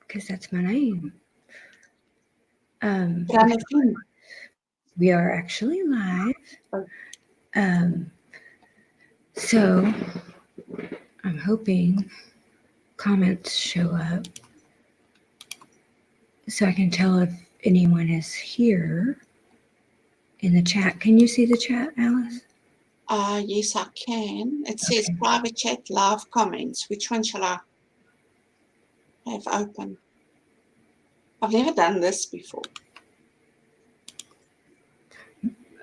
because that's my name. Janine. We are actually live. Oh. So I'm hoping comments show up so I can tell if anyone is here in the chat. Can you see the chat, Alice? Yes, I can. It says private chat, live comments. Which one shall I have open? I've never done this before.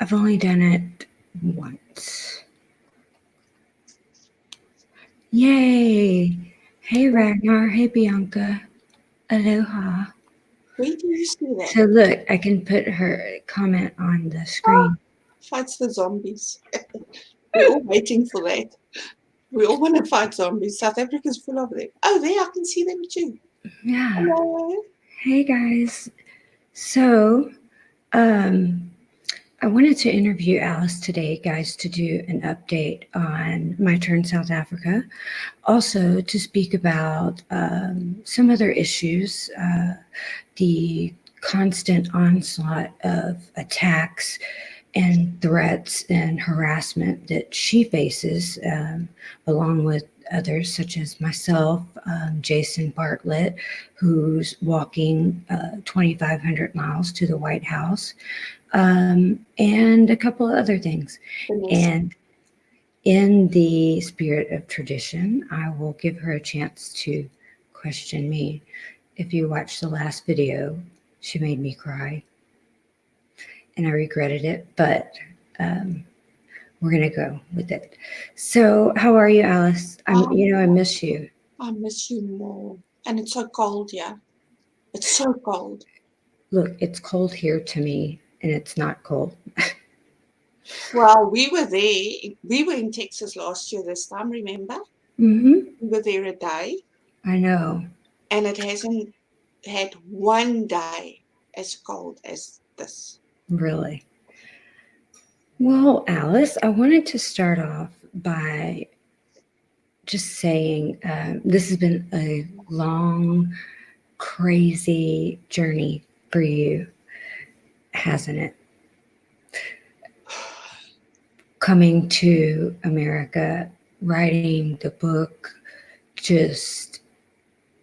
I've only done it once. Yay! Hey Ragnar, hey Bianca, aloha. Where do you see that? So look, I can put her comment on the screen. Fights the zombies. We're all waiting for that. We all want to fight zombies. South Africa's full of them. Oh, there, I can see them too. Yeah. Hello. Hey guys. So, I wanted to interview Alice today, guys, to do an update on my tour in South Africa. Also, to speak about some other issues, the constant onslaught of attacks and threats and harassment that she faces, along with others such as myself, Jason Bartlett, who's walking 2,500 miles to the White House, and a couple of other things. And in the spirit of tradition, I will give her a chance to question me. If you watched the last video, she made me cry. And I regretted it, but we're going to go with it. So how are you, Alice? I miss you. I miss you more. And it's so cold here. It's so cold. Look, it's cold here to me, and it's not cold. Well, we were there. We were in Texas last year this time, remember? Mm-hmm. We were there a day. I know. And it hasn't had one day as cold as this. Really? Well, Alice, I wanted to start off by just saying this has been a long, crazy journey for you, hasn't it? Coming to America, writing the book, just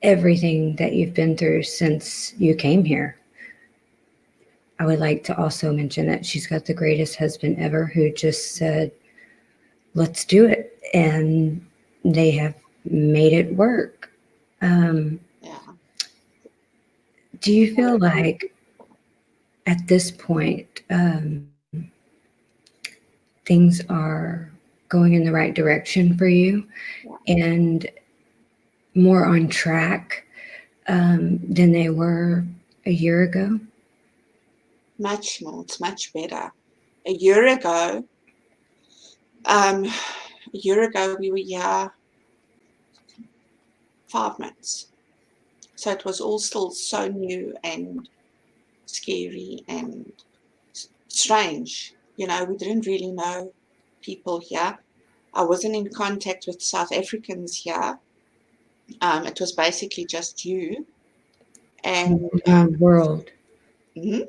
everything that you've been through since you came here. I would like to also mention that she's got the greatest husband ever who just said, let's do it. And they have made it work. Do you feel like at this point, things are going in the right direction for you and more on track than they were a year ago? Much more. It's much better. A year ago, we were here 5 months. So it was all still so new and scary and strange. You know, we didn't really know people here. I wasn't in contact with South Africans here. It was basically just you. And world. Mm-hmm.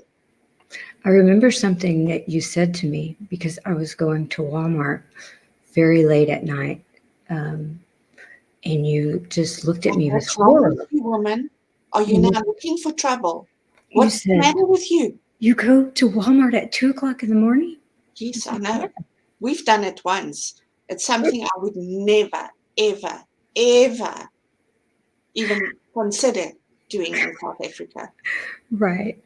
I remember something that you said to me because I was going to Walmart very late at night. And you just looked at me with horror. Woman, are you now looking for trouble? What's the matter with you? You go to Walmart at 2 o'clock in the morning? Yes, I know. We've done it once. It's something I would never, ever, ever even consider doing in South Africa. Right.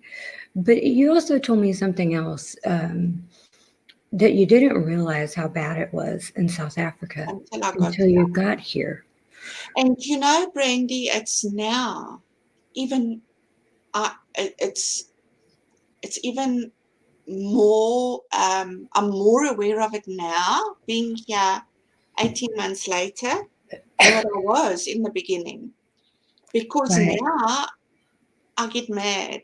But you also told me something else, that you didn't realize how bad it was in South Africa until you got here. And you know, Brandy, it's now even it's even more. I'm more aware of it now, being here 18 months later, than what I was in the beginning. Because now I get mad.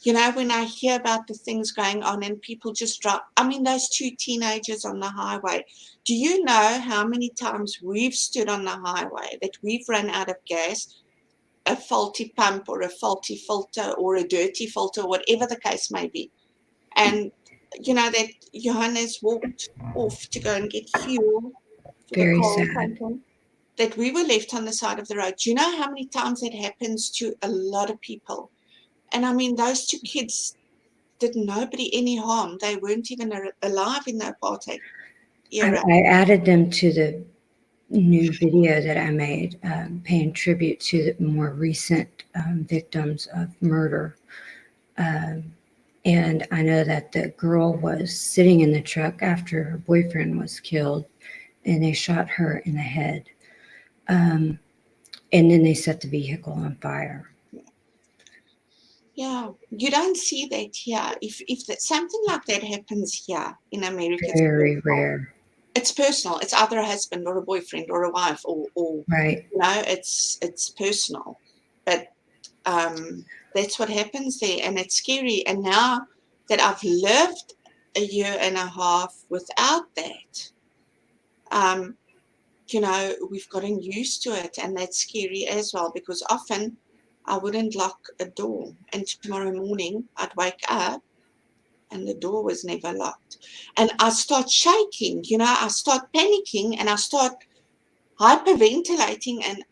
You know, when I hear about the things going on and people just drop, I mean, those 2 teenagers on the highway. Do you know how many times we've stood on the highway that we've run out of gas? a faulty pump or a faulty filter or a dirty filter, whatever the case may be. And, that Johannes walked off to go and get fuel for the Very car or sad. something, that we were left on the side of the road. Do you know how many times that happens to a lot of people? And I mean, those two kids did nobody any harm. They weren't even alive in the apartheid era. I added them to the new video that I made, paying tribute to the more recent victims of murder. And I know that the girl was sitting in the truck after her boyfriend was killed, and they shot her in the head. And then they set the vehicle on fire. Yeah, you don't see that here. If something like that happens here in America, Very rare. It's personal. It's either a husband or a boyfriend or a wife or right. It's personal. But that's what happens there, and it's scary. And now that I've lived a year and a half without that, we've gotten used to it, and that's scary as well, because often I wouldn't lock a door, and tomorrow morning I'd wake up and the door was never locked. And I start shaking, I start panicking, and I start hyperventilating, and,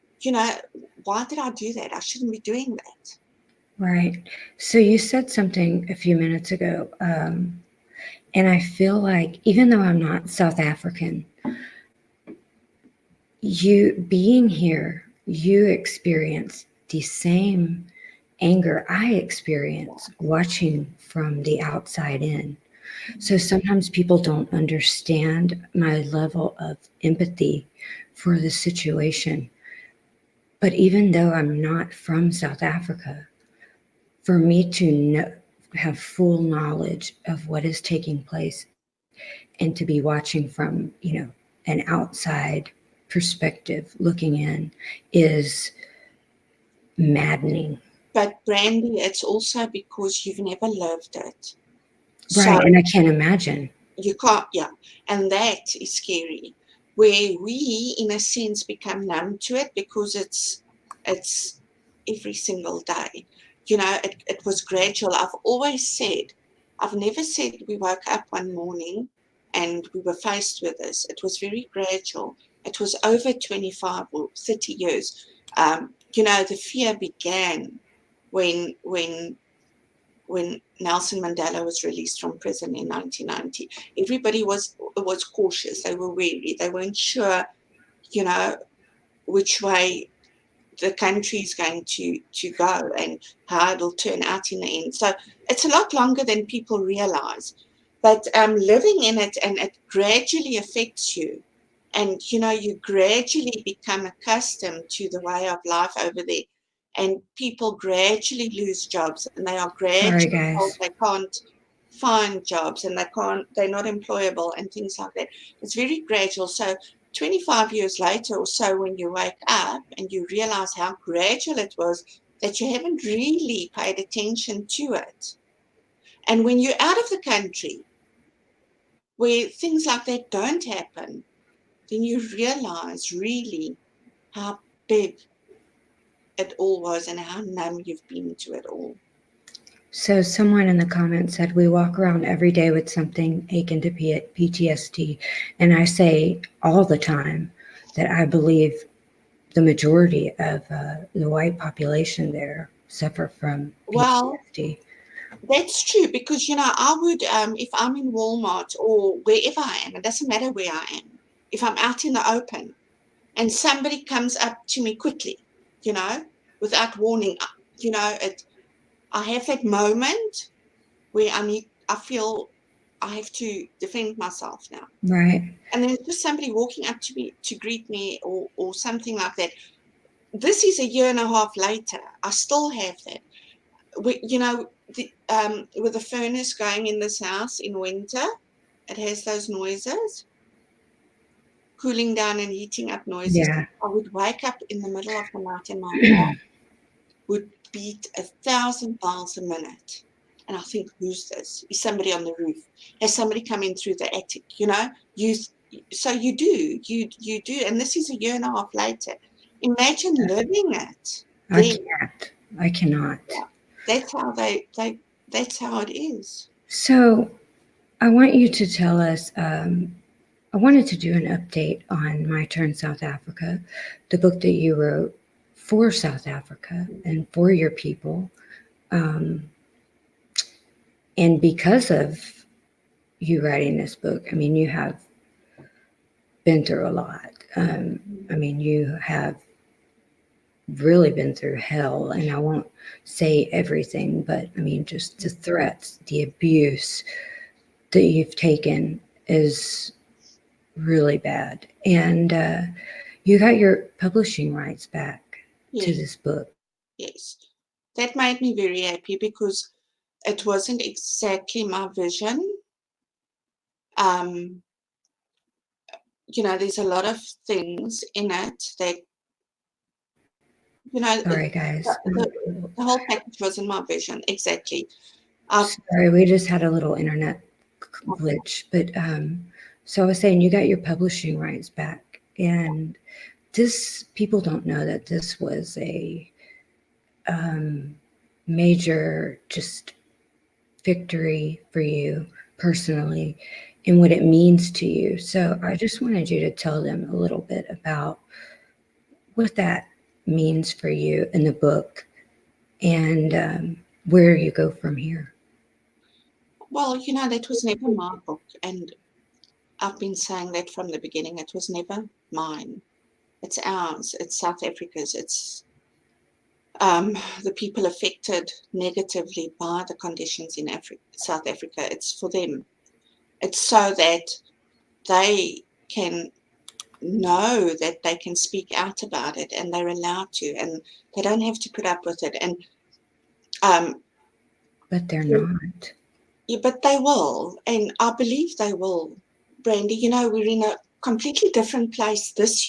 why did I do that? I shouldn't be doing that. Right. So you said something a few minutes ago, and I feel like, even though I'm not South African, you being here, you experience the same anger I experience watching from the outside in. So sometimes people don't understand my level of empathy for the situation. But even though I'm not from South Africa, for me to have full knowledge of what is taking place and to be watching from, an outside perspective looking in is maddening. But Brandy, it's also because you've never lived it. Right, and I can't imagine. You can't, yeah. And that is scary, where we, in a sense, become numb to it because it's every single day. It was gradual. I've never said we woke up one morning and we were faced with this. It was very gradual. It was over 25 or 30 years. The fear began when Nelson Mandela was released from prison in 1990. Everybody was cautious. They were wary. They weren't sure, which way the country is going to go and how it'll turn out in the end. So it's a lot longer than people realize. But living in it, and it gradually affects you. And, you gradually become accustomed to the way of life over there. And people gradually lose jobs, and they are gradually told they can't find jobs, and they're not employable, and things like that. It's very gradual. So 25 years later or so, when you wake up and you realize how gradual it was, that you haven't really paid attention to it. And when you're out of the country, where things like that don't happen, then you realize really how big it all was and how numb you've been to it all. So someone in the comments said, we walk around every day with something akin to PTSD. And I say all the time that I believe the majority of the white population there suffer from PTSD. Well, that's true, because, I would, if I'm in Walmart or wherever I am, it doesn't matter where I am, if I'm out in the open and somebody comes up to me quickly, without warning, I have that moment where I feel I have to defend myself now. Right. And then just somebody walking up to me to greet me or something like that. This is a year and a half later. I still have that. With the furnace going in this house in winter, it has those noises, cooling down and heating up noises. Yeah. I would wake up in the middle of the night and my heart would beat 1,000 miles a minute. And I think, who's this? Is somebody on the roof? Has somebody come in through the attic? So you do. And this is a year and a half later. Imagine living it. I Then, can't. I cannot. that's how that's how it is. So I want you to tell us. I wanted to do an update on My Turn South Africa, the book that you wrote for South Africa and for your people. Um, and because of you writing this book, I mean, you have been through a lot. I mean, you have really been through hell, and I won't say everything, but I mean, just the threats, the abuse that you've taken is really bad. And you got your publishing rights back to Yes, this book. yes. That made me very happy because it wasn't exactly my vision. Um, there's a lot of things in it that, Sorry, guys. the whole package wasn't my vision exactly. I've, Sorry, we just had a little internet glitch. But so I was saying, you got your publishing rights back, and this people don't know that this was a major just victory for you personally and what it means to you. So I just wanted you to tell them a little bit about what that means for you in the book and where you go from here. well, that was never my book, and I've been saying that from the beginning. It was never mine. It's ours. It's South Africa's. It's the people affected negatively by the conditions in South Africa. It's for them. It's so that they can know that they can speak out about it, and they're allowed to, and they don't have to put up with it. And um, But they're not. yeah, but they will, and I believe they will. Brandy, we're in a completely different place this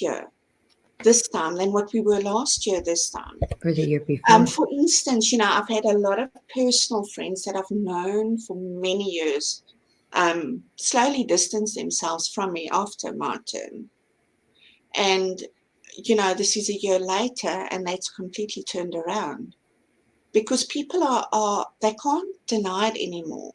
time than what we were last year this time. For the year before. For instance, I've had a lot of personal friends that I've known for many years slowly distance themselves from me after my turn. And, this is a year later, and that's completely turned around because people they can't deny it anymore.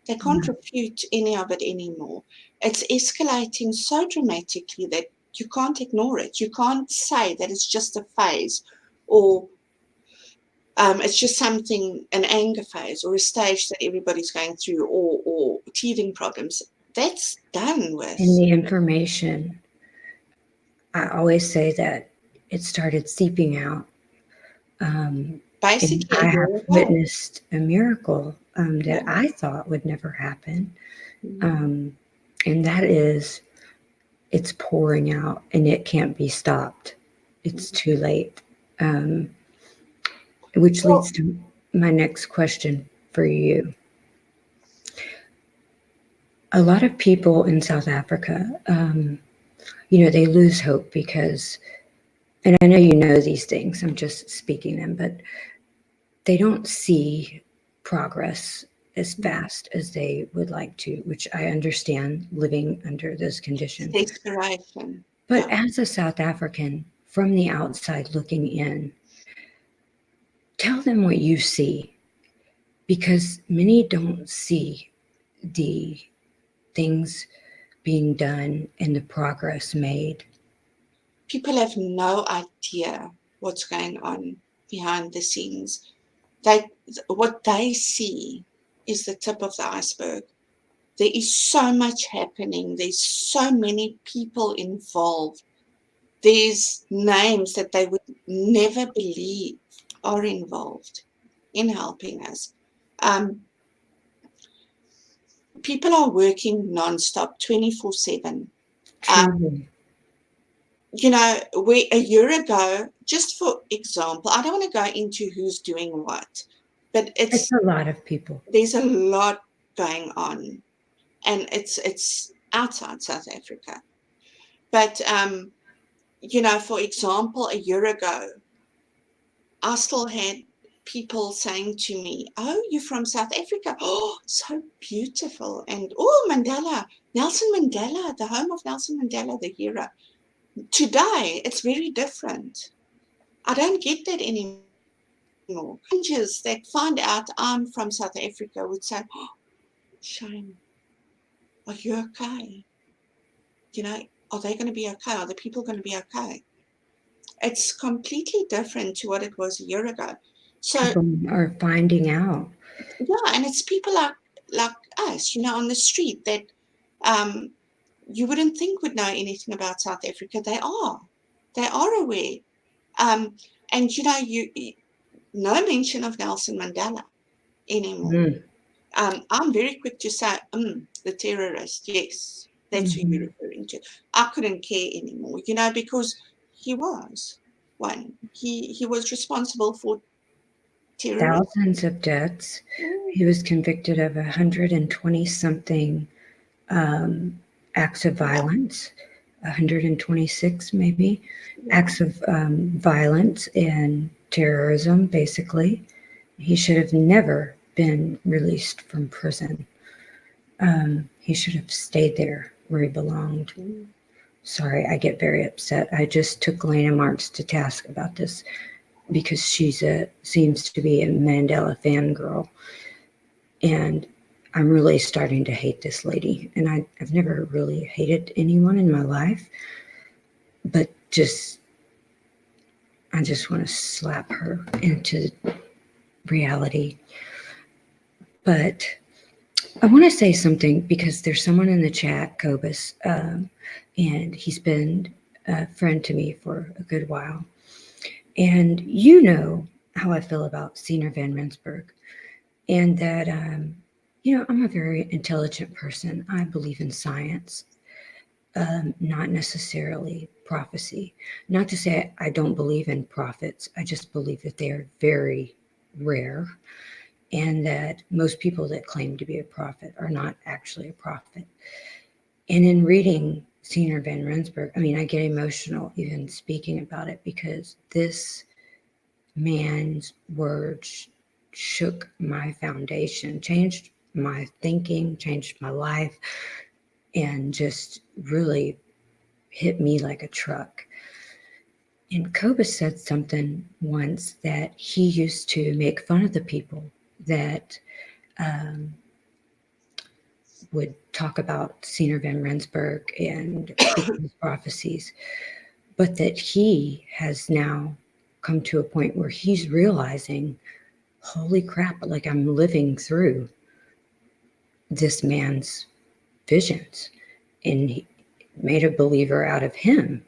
They can't refute any of it anymore. It's escalating so dramatically that you can't ignore it. You can't say that it's just a phase or it's just something, an anger phase or a stage that everybody's going through or teething problems. That's done with. And the information, I always say that it started seeping out. Basically, And I have witnessed a miracle that I thought would never happen. And that is, it's pouring out and it can't be stopped. It's too late. Which leads to my next question for you. A lot of people in South Africa, they lose hope because, and I know you know these things, I'm just speaking them, but they don't see progress as fast as they would like to, which I understand living under those conditions. Desperation. But as a South African from the outside looking in, tell them what you see, because many don't see the things being done and the progress made. People have no idea what's going on behind the scenes. What they see is the tip of the iceberg. There is so much happening. There's so many people involved. There's names that they would never believe are involved in helping us. People are working nonstop, 24/7. Where a year ago, just for example, I don't want to go into who's doing what, but It's a lot of people. There's a lot going on, and it's outside South Africa. But for example, a year ago, I still had people saying to me, "Oh, you're from South Africa? Oh, so beautiful!" And oh, Mandela, Nelson Mandela, the home of Nelson Mandela, the hero. Today, it's very different. I don't get that anymore. Strangers that find out I'm from South Africa would say, oh, shame, are you okay? You know, are they going to be okay? Are the people going to be okay? It's completely different to what it was a year ago. So People are finding out. yeah, and it's people like us, you know, on the street that you wouldn't think would know anything about South Africa. They are aware. And you know, you no mention of Nelson Mandela anymore. Mm. I'm very quick to say, the terrorist, yes, that's who you're referring to. I couldn't care anymore, you know, because he was one. He was responsible for terrorism. Thousands of deaths. He was convicted of 120 something acts of violence, 126 maybe, acts of violence and terrorism, basically. He should have never been released from prison. He should have stayed there where he belonged. Sorry, I get very upset. I just took Lena Marks to task about this because seems to be a Mandela fangirl. And I'm really starting to hate this lady. And I've never really hated anyone in my life, but I just want to slap her into reality. But I want to say something because there's someone in the chat, Cobus, and he's been a friend to me for a good while. And you know how I feel about Senior Van Rensburg, and that, you know, I'm a very intelligent person. I believe in science, not necessarily prophecy. Not to say I don't believe in prophets. I just believe that they are very rare, and that most people that claim to be a prophet are not actually a prophet. And in reading Senior Van Rensburg, I mean, I get emotional even speaking about it because this man's words shook my foundation, changed my thinking, changed my life, and just really hit me like a truck. And Cobus said something once that he used to make fun of the people that would talk about Senior Van Rensburg and his prophecies, but that he has now come to a point where he's realizing, holy crap, like I'm living through this man's visions, and he made a believer out of him.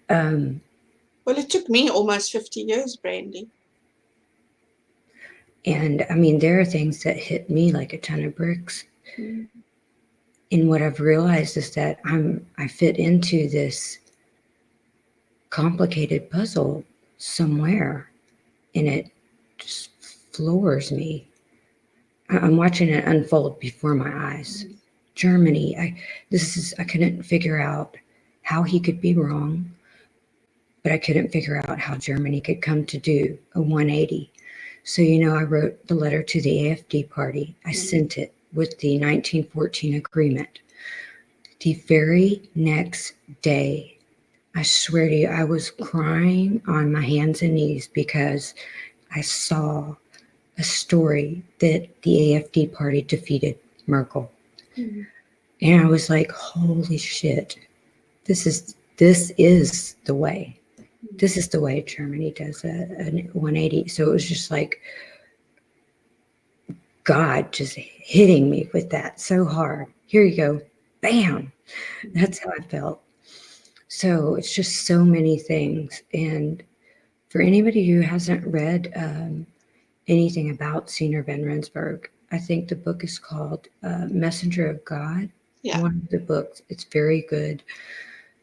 Well, it took me almost 50 years, Brandy. And I mean, there are things that hit me like a ton of bricks. Mm. And what I've realized is that I fit into this complicated puzzle somewhere, and it just floors me. I'm watching it unfold before my eyes. Germany, I couldn't figure out how he could be wrong, but I couldn't figure out how Germany could come to do a 180. So, you know, I wrote the letter to the AFD party. I sent it with the 1914 agreement. The very next day, I swear to you, I was crying on my hands and knees because I saw a story that the AFD party defeated Merkel. Mm-hmm. And I was like, holy shit, this is the way. This is the way Germany does a 180. So it was just like God just hitting me with that so hard. Here you go. Bam. That's how I felt. So it's just so many things. And for anybody who hasn't read anything about Senior Van Rensburg, I think the book is called Messenger of God. Yeah. One of the books. It's very good.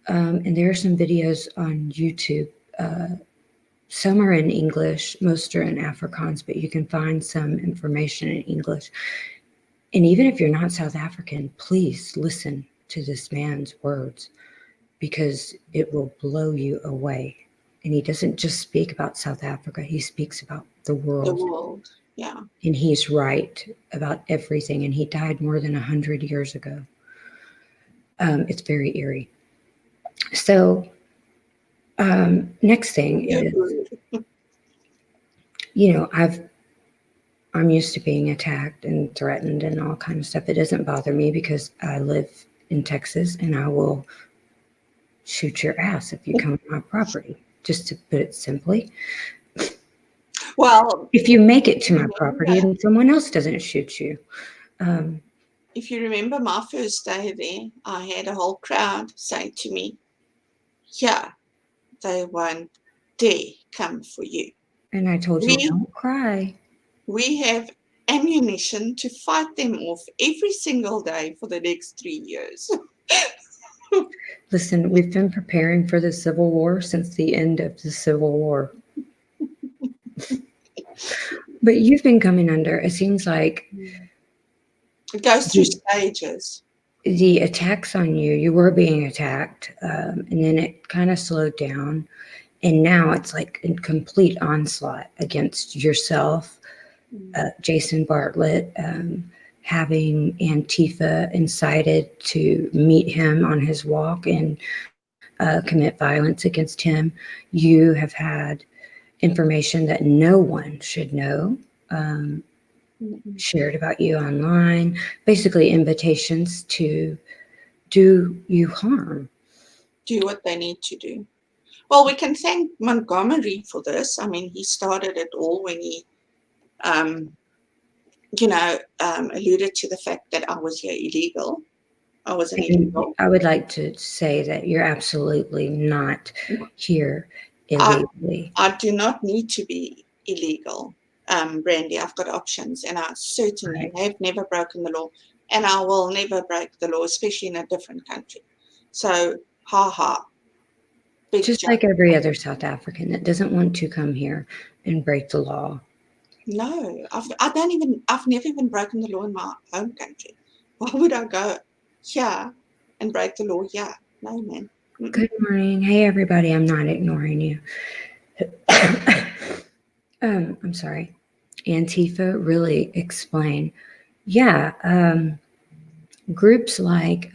And there are some videos on YouTube. Some are in English, most are in Afrikaans, but you can find some information in English. And even if you're not South African, please listen to this man's words because it will blow you away. And he doesn't just speak about South Africa, he speaks about the world. The world, yeah. And he's right about everything. And he died more than 100 years ago. It's very eerie. So Next thing is, I'm used to being attacked and threatened and all kind of stuff. It doesn't bother me because I live in Texas and I will shoot your ass if you come on my property, just to put it simply. Well, if you make it to my property and someone else doesn't shoot you. If you remember my first day there, I had a whole crowd say to me, yeah, they won't dare come for you. And I told you, don't cry. We have ammunition to fight them off every single day for the next 3 years. Listen, we've been preparing for the Civil War since the end of the Civil War. But you've been coming under, it seems like... It goes through stages. The attacks on you, you were being attacked, and then it kind of slowed down. And now it's like a complete onslaught against yourself, Jason Bartlett, having Antifa incited to meet him on his walk and commit violence against him. You have had information that no one should know shared about you online, basically invitations to do you harm. Do what they need to do. Well, we can thank Montgomery for this. I mean, he started it all when he, alluded to the fact that I was here illegal. I wasn't illegal. I would like to say that you're absolutely not here illegally. I do not need to be illegal, Brandy. I've got options, and I certainly have never broken the law, and I will never break the law, especially in a different country. So, ha. Just like every other South African that doesn't want to come here and break the law. No, I've never even broken the law in my home country. Why would I go here and break the law here? No, man. Good morning. Hey, everybody. I'm not ignoring you. I'm sorry. Antifa really explain. Yeah. Groups like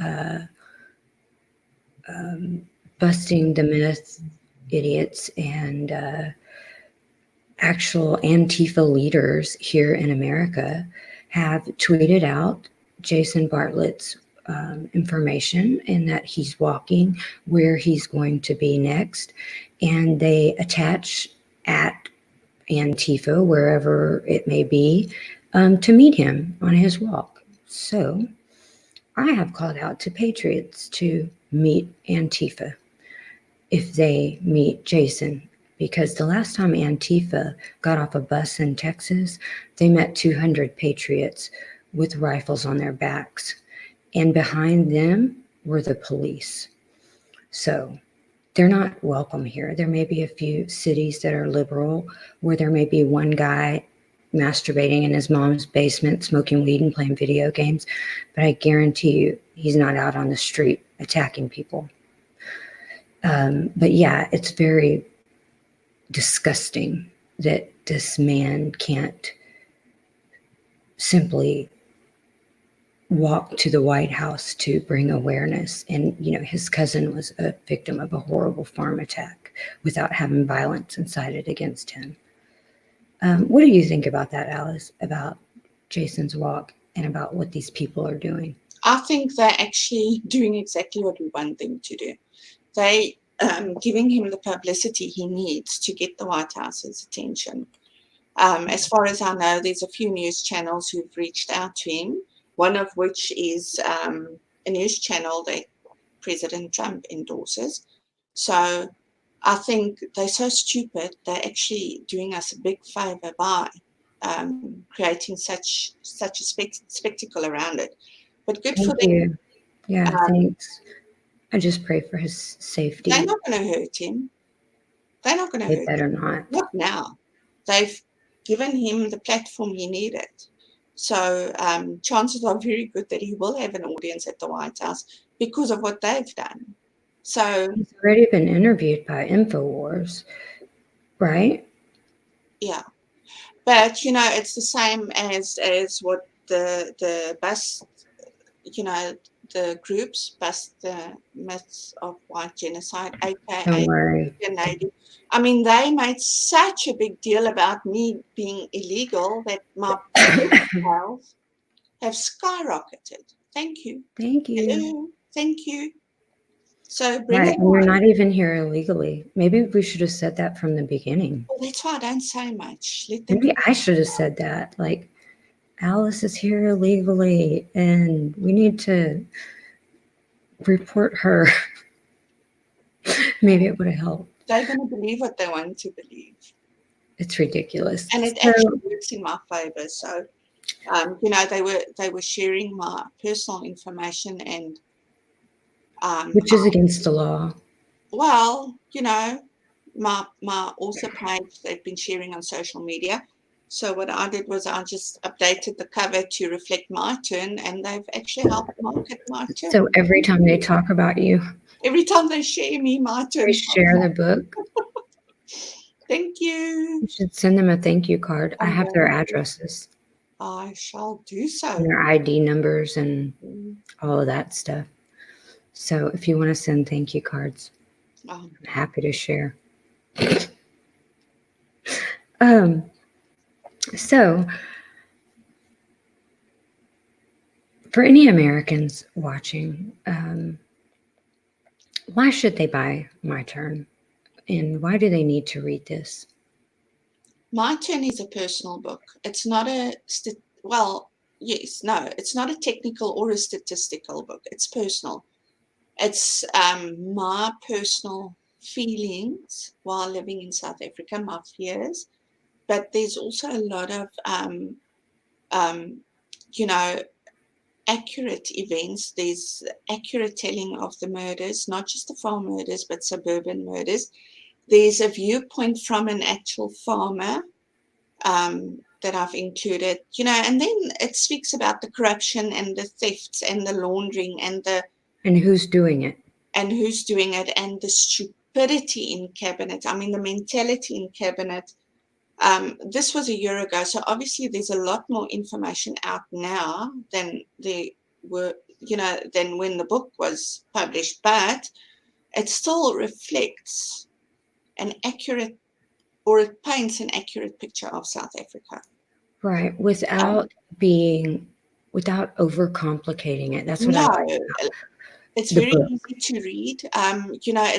Busting the Myth Idiots and actual Antifa leaders here in America have tweeted out Jason Bartlett's information and that he's walking, where he's going to be next, and they attach at Antifa, wherever it may be, to meet him on his walk. So I have called out to patriots to meet Antifa if they meet Jason, because the last time Antifa got off a bus in Texas, they met 200 patriots with rifles on their backs, and behind them were the police. So they're not welcome here. There may be a few cities that are liberal where there may be one guy masturbating in his mom's basement, smoking weed and playing video games, but I guarantee you he's not out on the street attacking people. But yeah, it's very disgusting that this man can't simply walk to the White House to bring awareness. And, his cousin was a victim of a horrible farm attack without having violence incited against him. What do you think about that, Alice, about Jason's walk and about what these people are doing? I think they're actually doing exactly what we want them to do. They giving him the publicity he needs to get the White House's attention. As far as I know, there's a few news channels who've reached out to him, one of which is a news channel that President Trump endorses. So I think they're so stupid, they're actually doing us a big favor by creating such a spectacle around it. But good for them. Yeah, thanks. I just pray for his safety. They're not going to hurt him. They're not going to hurt him. They better not. Not now. They've given him the platform he needed. So chances are very good that he will have an audience at the White House because of what they've done. So he's already been interviewed by InfoWars, right? Yeah. But, it's the same as what the bus, the groups, Bust the Myths of White Genocide, Don't aka worry. Lady. I mean, they made such a big deal about me being illegal that my sales have skyrocketed. Thank you. Thank you. Hello. Thank you. So bring Right, it and you're on. not even here illegally. Maybe we should have said that from the beginning. Oh, that's why I don't say much. Let them. Maybe I should have said that. Like, Alice is here illegally, and we need to report her. Maybe it would have helped. They're going to believe what they want to believe. It's ridiculous. And it So, actually works in my favor. So, you know, they were sharing my personal information, and which is against the law. well, you know, my author page they've been sharing on social media. So what I did was I just updated the cover to reflect my turn, and they've actually helped market my turn. So every time they talk about you, every time they share me, my turn. they share the book. Thank you. You should send them a thank you card. I have their addresses. I shall do so. And their ID numbers and all of that stuff. So if you want to send thank you cards, I'm happy to share. So for any Americans watching, why should they buy My Turn? And why do they need to read this? My Turn is a personal book. It's not it's not a technical or a statistical book. It's personal. It's my personal feelings while living in South Africa, my fears. But there's also a lot of, you know, accurate events. There's accurate telling of the murders, not just the farm murders, but suburban murders. There's a viewpoint from an actual farmer that I've included, you know, and then it speaks about the corruption and the thefts and the laundering and who's doing it. And who's doing it, and the stupidity in cabinet. I mean, the mentality in cabinet. This was a year ago, so obviously there's a lot more information out now than there were, you know, than when the book was published, but it still reflects an accurate, or it paints an accurate picture of South Africa. Right, without overcomplicating it. That's what I like. It's very easy to read. You know,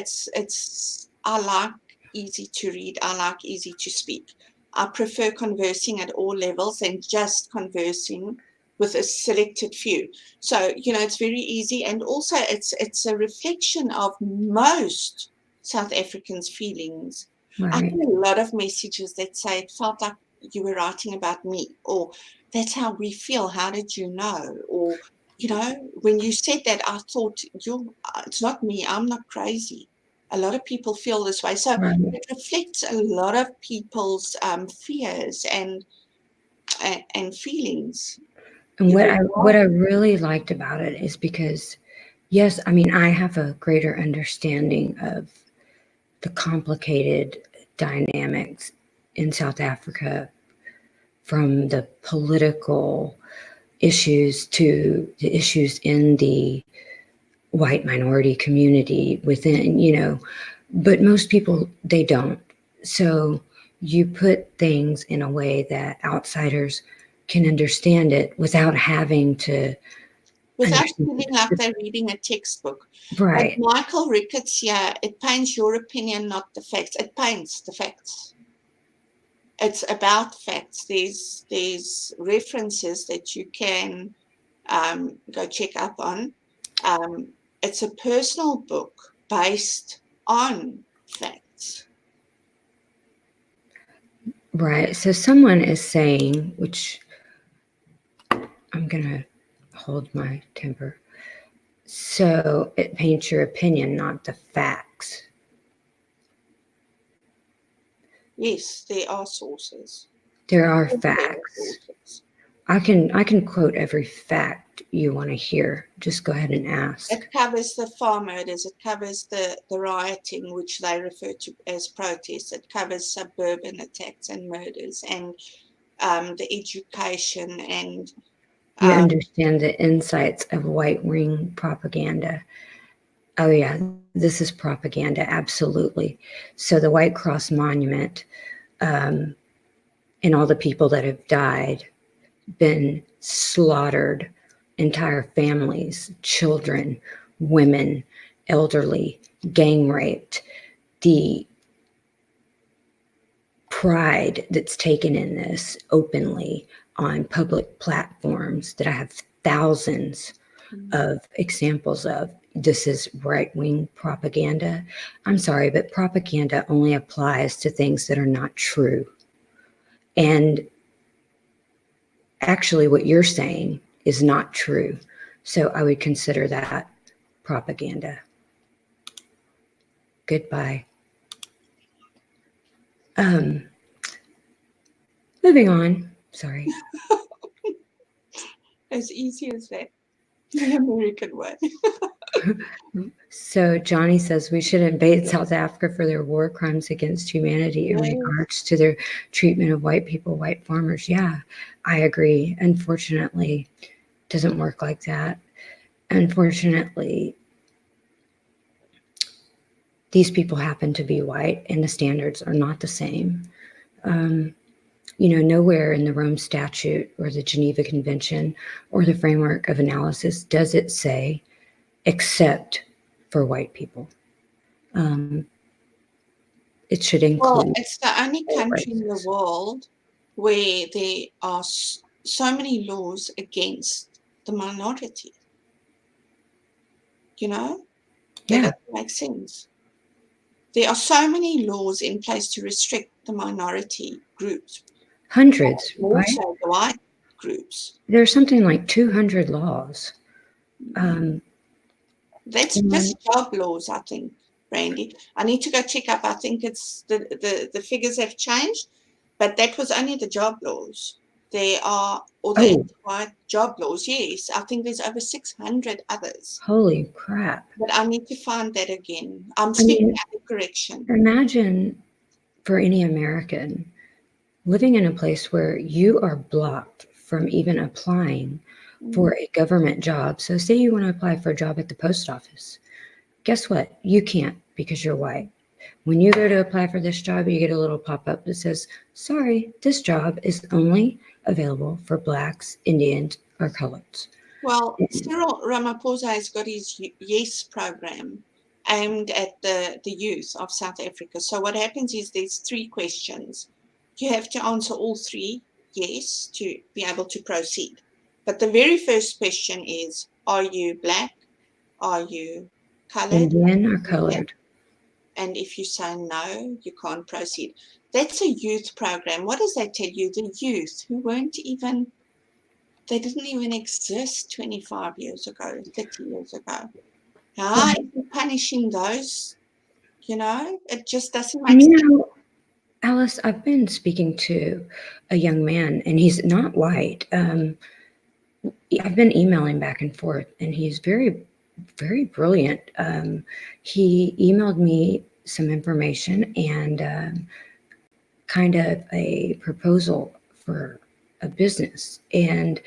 I like easy to read. I like easy to speak. I prefer conversing at all levels than just conversing with a selected few. So, you know, it's very easy. And also it's a reflection of most South Africans' feelings. Right. I get a lot of messages that say it felt like you were writing about me, or that's how we feel. How did you know? Or, you know, when you said that, I thought, it's not me. I'm not crazy. A lot of people feel this way. So it reflects a lot of people's fears and feelings. And what I really liked about it is because, yes, I mean, I have a greater understanding of the complicated dynamics in South Africa, from the political issues to the issues in the white minority community within, you know, but most people, they don't. So you put things in a way that outsiders can understand it without having to. Without feeling like they're reading a textbook. Right. But Michael Ricketts here, it paints your opinion, not the facts. It paints the facts. It's about facts. There's references that you can go check up on. It's a personal book based on facts. Right. So someone is saying, which I'm going to hold my temper. So it paints your opinion, not the facts. Yes, there are sources. There are facts. I can quote every fact you want to hear. Just go ahead and ask. It covers the farm murders. It covers the rioting, which they refer to as protests. It covers suburban attacks and murders, and the education, and You understand the insights of right-wing propaganda. Oh yeah, this is propaganda, absolutely. So the White Cross Monument, and all the people that have died, been slaughtered, entire families, children, women, elderly, gang raped, the pride that's taken in this openly on public platforms that I have thousands of examples of. This is right-wing propaganda. I'm sorry, but propaganda only applies to things that are not true. And actually what you're saying is not true. So I would consider that propaganda. Goodbye. Moving on. Sorry. As easy as that. The American way. So Johnny says we should invade South Africa for their war crimes against humanity in regards to their treatment of white people, white farmers. Yeah, I agree. Unfortunately, it doesn't work like that. Unfortunately, these people happen to be white and the standards are not the same. Nowhere in the Rome Statute or the Geneva Convention or the Framework of Analysis does it say except for white people. It should include. Well, it's the only country in the world where there are so many laws against the minority. That doesn't make sense. There are so many laws in place to restrict the minority groups. Hundreds, right? Also the white groups. There's something like 200 laws. That's just job laws, I think, Brandy. I need to go check up. I think it's the figures have changed, but that was only the job laws. There are all the anti-white job laws. Yes, I think there's over 600 others. Holy crap. But I need to find that again. I'm speaking out of correction. Imagine for any American living in a place where you are blocked from even applying for a government job. So say you want to apply for a job at the post office. Guess what? You can't because you're white. When you go to apply for this job, you get a little pop-up that says, sorry, this job is only available for Blacks, Indians, or coloreds. Well, Cyril Ramaphosa has got his YES program aimed at the youth of South Africa. So what happens is there's 3 questions. You have to answer all 3 yes to be able to proceed. But the very first question is, are you Black? Are you colored? Indian or colored? And if you say no, you can't proceed. That's a youth program. What does that tell you? The youth who they didn't even exist 25 years ago, 30 years ago. How is he punishing those? It just doesn't make sense. Alice, I've been speaking to a young man, and he's not white. I've been emailing back and forth, and he's very, very brilliant. He emailed me some information and kind of a proposal for a business. And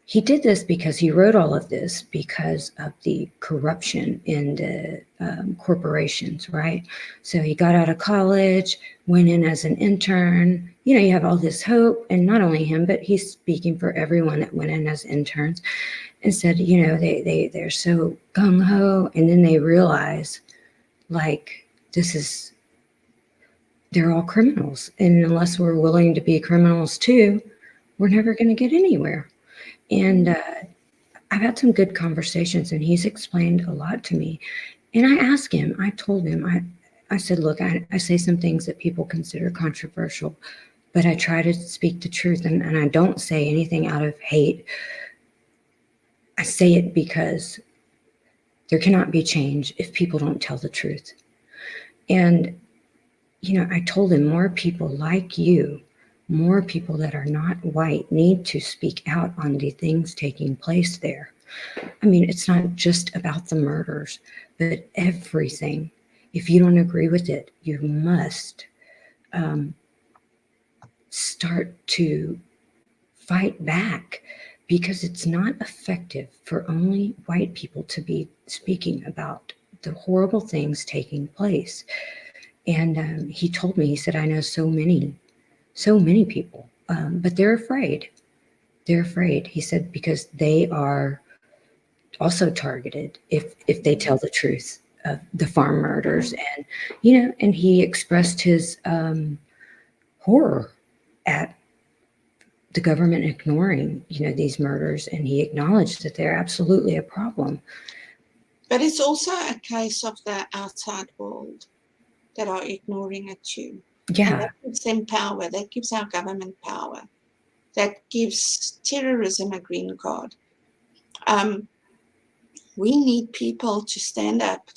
he did this because he wrote all of this because of the corruption in the corporations, right? So he got out of college, went in as an intern. You have all this hope, and not only him, but he's speaking for everyone that went in as interns and said, they're so gung-ho, and then they realize, like, they're all criminals, and unless we're willing to be criminals too, we're never going to get anywhere. And I've had some good conversations, and he's explained a lot to me. And I asked him, I told him, I said, look, I say some things that people consider controversial, but I try to speak the truth, and I don't say anything out of hate. I say it because there cannot be change if people don't tell the truth. And, I told him more people like you, more people that are not white need to speak out on the things taking place there. I mean, it's not just about the murders, but everything. If you don't agree with it, you must start to fight back, because it's not effective for only white people to be speaking about the horrible things taking place. And he told me, he said, I know so many people, but they're afraid. They're afraid. He said, because they are also targeted if they tell the truth of the farm murders. And, you know, and he expressed his horror at the government ignoring, you know, these murders. And he acknowledged that they're absolutely a problem. But it's also a case of the outside world that are ignoring it too. Yeah. And that gives them power. That gives our government power. That gives terrorism a green card. We need people to stand up.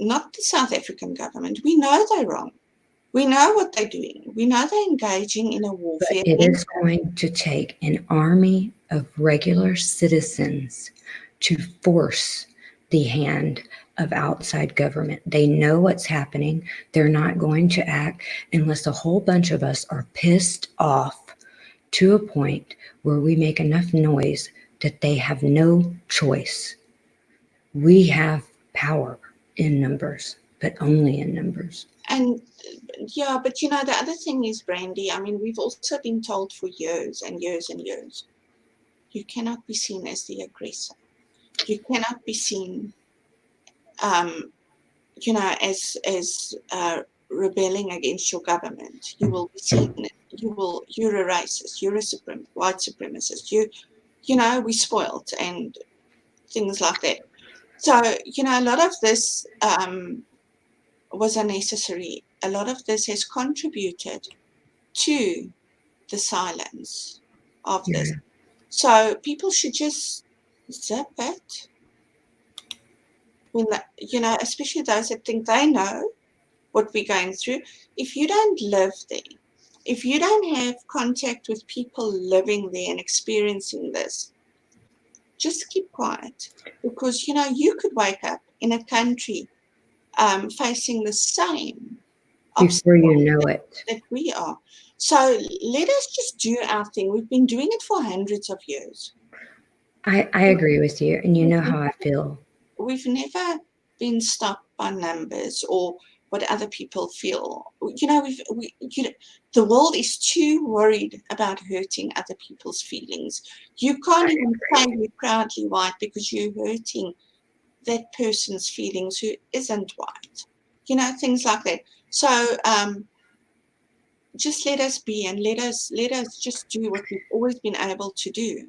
Not the South African government. We know they're wrong. We know what they're doing. We know they're engaging in a warfare. But it is going to take an army of regular citizens to force the hand of outside government. They know what's happening. They're not going to act unless a whole bunch of us are pissed off to a point where we make enough noise that they have no choice. We have power in numbers, but only in numbers. And yeah, but you know, the other thing is, Brandy, I mean, we've also been told for years and years and years, you cannot be seen as the aggressor. You cannot be seen, you know, as rebelling against your government. You will be seen, you're a racist, you're a white supremacist, you know, we spoiled and things like that. So, you know, a lot of this was unnecessary. A lot of this has contributed to the silence of this. So people should just zip it. When you know, especially those that think they know what we're going through. If you don't live there, if you don't have contact with people living there and experiencing this, just keep quiet. Because, you know, you could wake up in a country facing the same before you know it that we are. So let us just do our thing. We've been doing it for hundreds of years. I agree with you, and you know how I feel. We've never been stopped by numbers or what other people feel. You know, the world is too worried about hurting other people's feelings. You can't even say you're proudly white because you're hurting that person's feelings who isn't white. You know, things like that. So just let us be, and let us just do what we've always been able to do.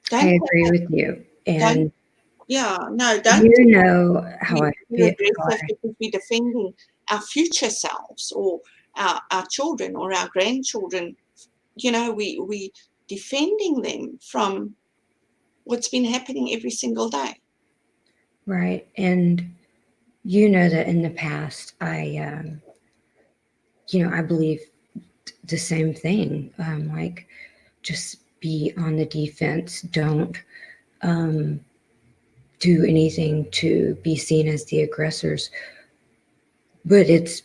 I agree with you. And don't you know how I feel. because we're defending our future selves or our children or our grandchildren. You know, we defending them from what's been happening every single day. Right. And you know that in the past, I believe the same thing. Like, just be on the defense. Don't do anything to be seen as the aggressors. But it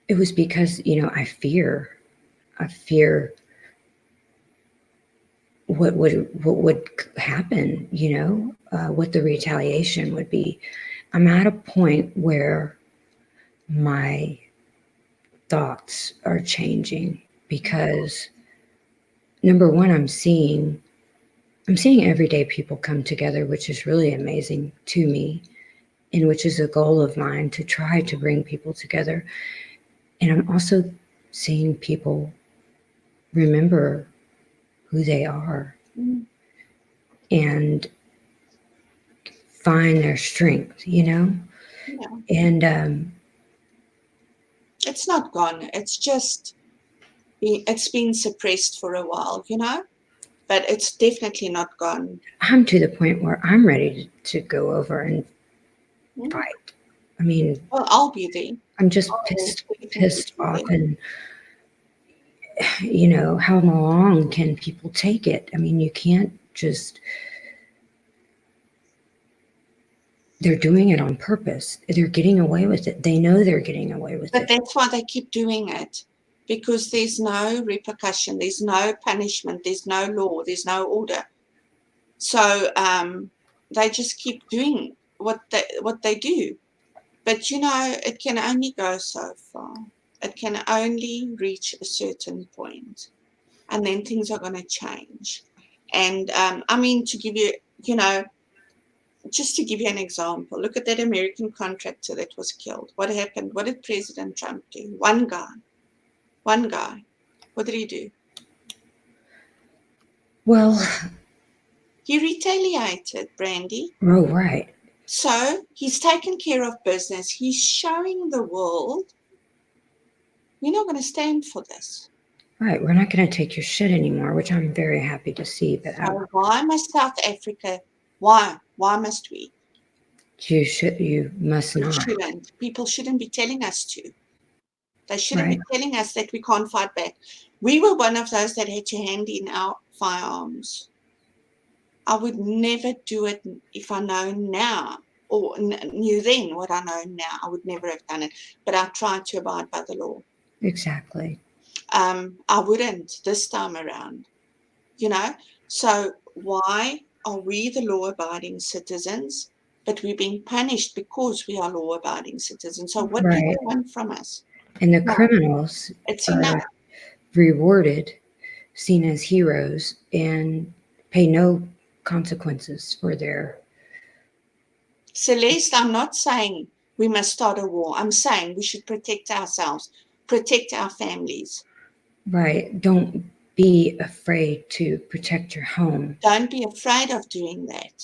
was because, you know, I fear what would happen, you know, what the retaliation would be. I'm at a point where my thoughts are changing because, number one, I'm seeing everyday people come together, which is really amazing to me, and which is a goal of mine, to try to bring people together. And I'm also seeing people remember who they are and find their strength, you know? Yeah. And it's not gone. It's just, it's been suppressed for a while, you know? But it's definitely not gone. I'm to the point where I'm ready to go over and fight. I mean, well, I'll be there. I'm just pissed off, and you know, how long can people take it? I mean, you can't just. They're doing it on purpose. They're getting away with it. They know they're getting away with it. But that's why they keep doing it. because there's no repercussion, there's no punishment, there's no law, there's no order. So they just keep doing what they do. But it can only go so far. It can only reach a certain point, and then things are going to change. And I mean, to give you, just to give you an example, look at that American contractor that was killed. What happened? What did President Trump do? One guy. What did he do? Well, he retaliated, Brandy. Oh, right. So he's taken care of business. He's showing the world, we're not going to stand for this. Right. We're not going to take your shit anymore, which I'm very happy to see. But so why must South Africa? Why must we? You must not. Shouldn't. People shouldn't be telling us to. They shouldn't be telling us that we can't fight back. We were one of those that had to hand in our firearms. I would never do it if I know now, or knew then what I know now. I would never have done it. But I tried to abide by the law. Exactly. I wouldn't this time around. So why are we the law-abiding citizens, but we're being punished because we are law-abiding citizens? So what do they want from us? And the criminals are rewarded, seen as heroes, and pay no consequences for their... Celeste, I'm not saying we must start a war. I'm saying we should protect ourselves, protect our families. Right. Don't be afraid to protect your home. Don't be afraid of doing that.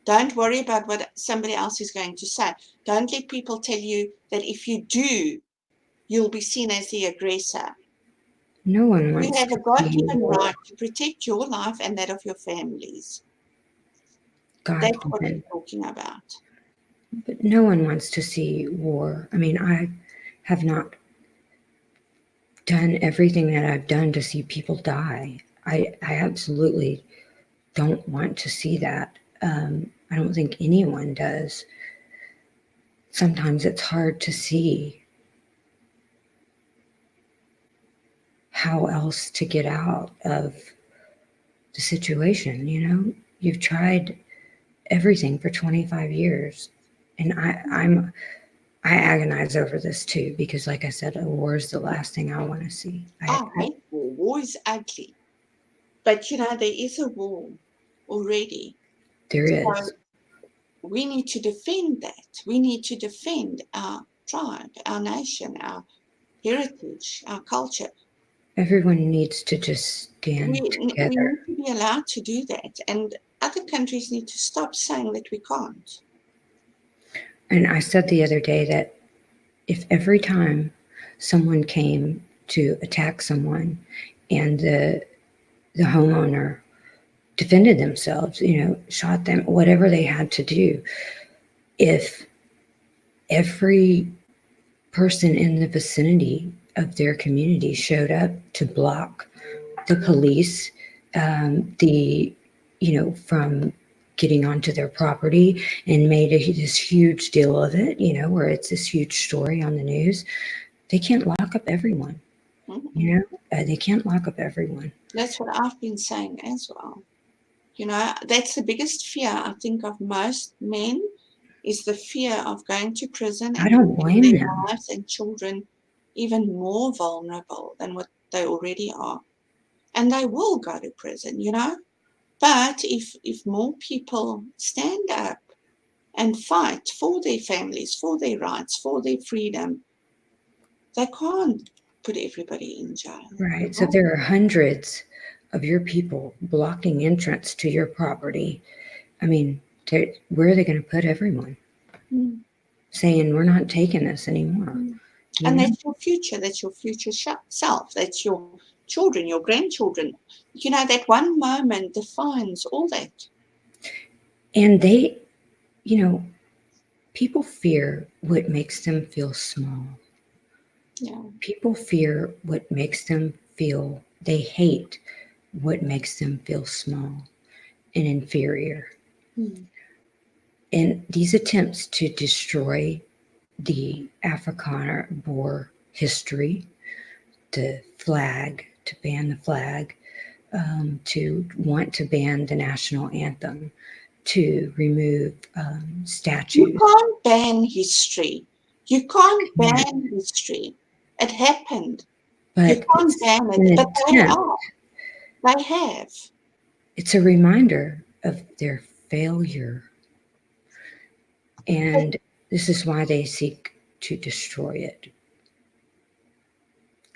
Don't worry about what somebody else is going to say. Don't let people tell you that if you do, you'll be seen as the aggressor. No one wants You have a God-given right to protect your life and that of your families. That's what we're talking about. But no one wants to see war. I mean, I have not done everything that I've done to see people die. I absolutely don't want to see that. I don't think anyone does. Sometimes it's hard to see how else to get out of the situation. You've tried everything for 25 years, and I agonize over this too, because like I said, a war is the last thing I want to see. I hate war. War is ugly. But there is a war already. There is. We need to defend that. We need to defend our tribe, our nation, our heritage, our culture. Everyone needs to just stand together. We need to be allowed to do that. And other countries need to stop saying that we can't. And I said the other day that if every time someone came to attack someone and the homeowner defended themselves, shot them, whatever they had to do, if every person in the vicinity of their community showed up to block the police, from getting onto their property and made this huge deal of it, where it's this huge story on the news, they can't lock up everyone. Mm-hmm. They can't lock up everyone. That's what I've been saying as well. That's the biggest fear, I think, of most men, is the fear of going to prison and I don't blame their them. wives and children even more vulnerable than what they already are. And they will go to prison, But if more people stand up and fight for their families, for their rights, for their freedom, they can't put everybody in jail. Right. So there are hundreds of your people blocking entrance to your property. I mean, where are they going to put everyone? Saying we're not taking this anymore. And that's your future. That's your future self. That's your children, your grandchildren. That one moment defines all that. And they, people fear what makes them feel small. Yeah. People fear what makes them feel, they hate what makes them feel small and inferior. And these attempts to destroy the Afrikaner Boer history, the flag, to ban the flag, to want to ban the national anthem, to remove statues. You can't ban history. You can't ban history. It happened. But You can't ban an it, but they attempt. are. They have. It's a reminder of their failure. And this is why they seek to destroy it.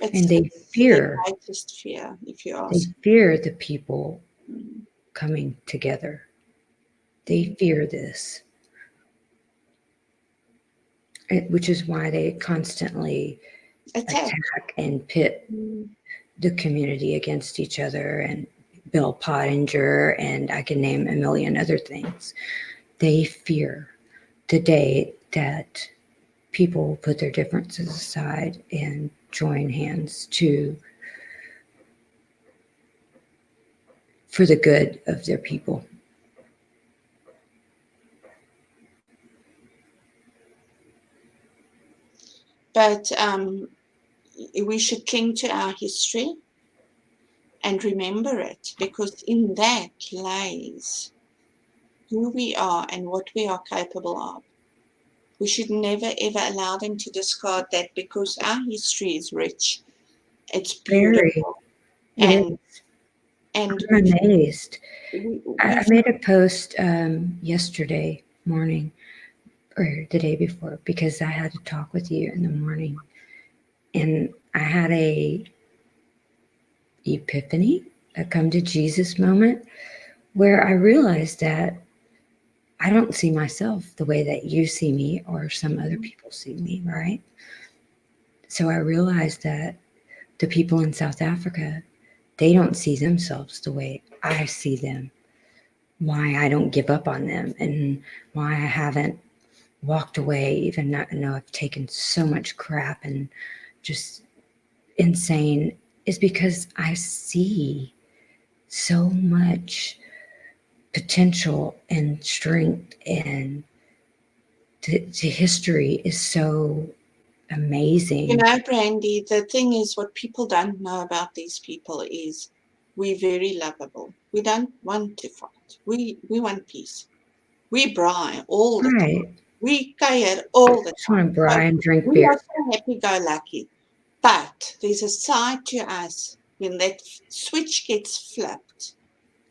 It's And they fear. their greatest fear, if you They ask. fear the people coming together. They fear this. Which is why they constantly attack and pit the community against each other, and Bill Pottinger, and I can name a million other things. They fear the day that people put their differences aside and join hands for the good of their people. But we should cling to our history and remember it, because in that lies who we are and what we are capable of. We should never ever allow them to discard that, because our history is rich. It's beautiful. And I'm amazed. I made a post yesterday morning, or the day before, because I had to talk with you in the morning, and I had a epiphany, a come to Jesus moment, where I realized that I don't see myself the way that you see me or some other people see me, right? So I realized that the people in South Africa, they don't see themselves the way I see them. Why I don't give up on them, and why I haven't walked away, even though I've taken so much crap and just insane, is because I see so much potential and strength, and the history is so amazing. You know, Brandy, the thing is, what people don't know about these people is we're very lovable. We don't want to fight. We want peace. We braai all the time. We care all the Just time. want to braai and drink we beer. are so happy-go-lucky. But there's a side to us when that switch gets flipped,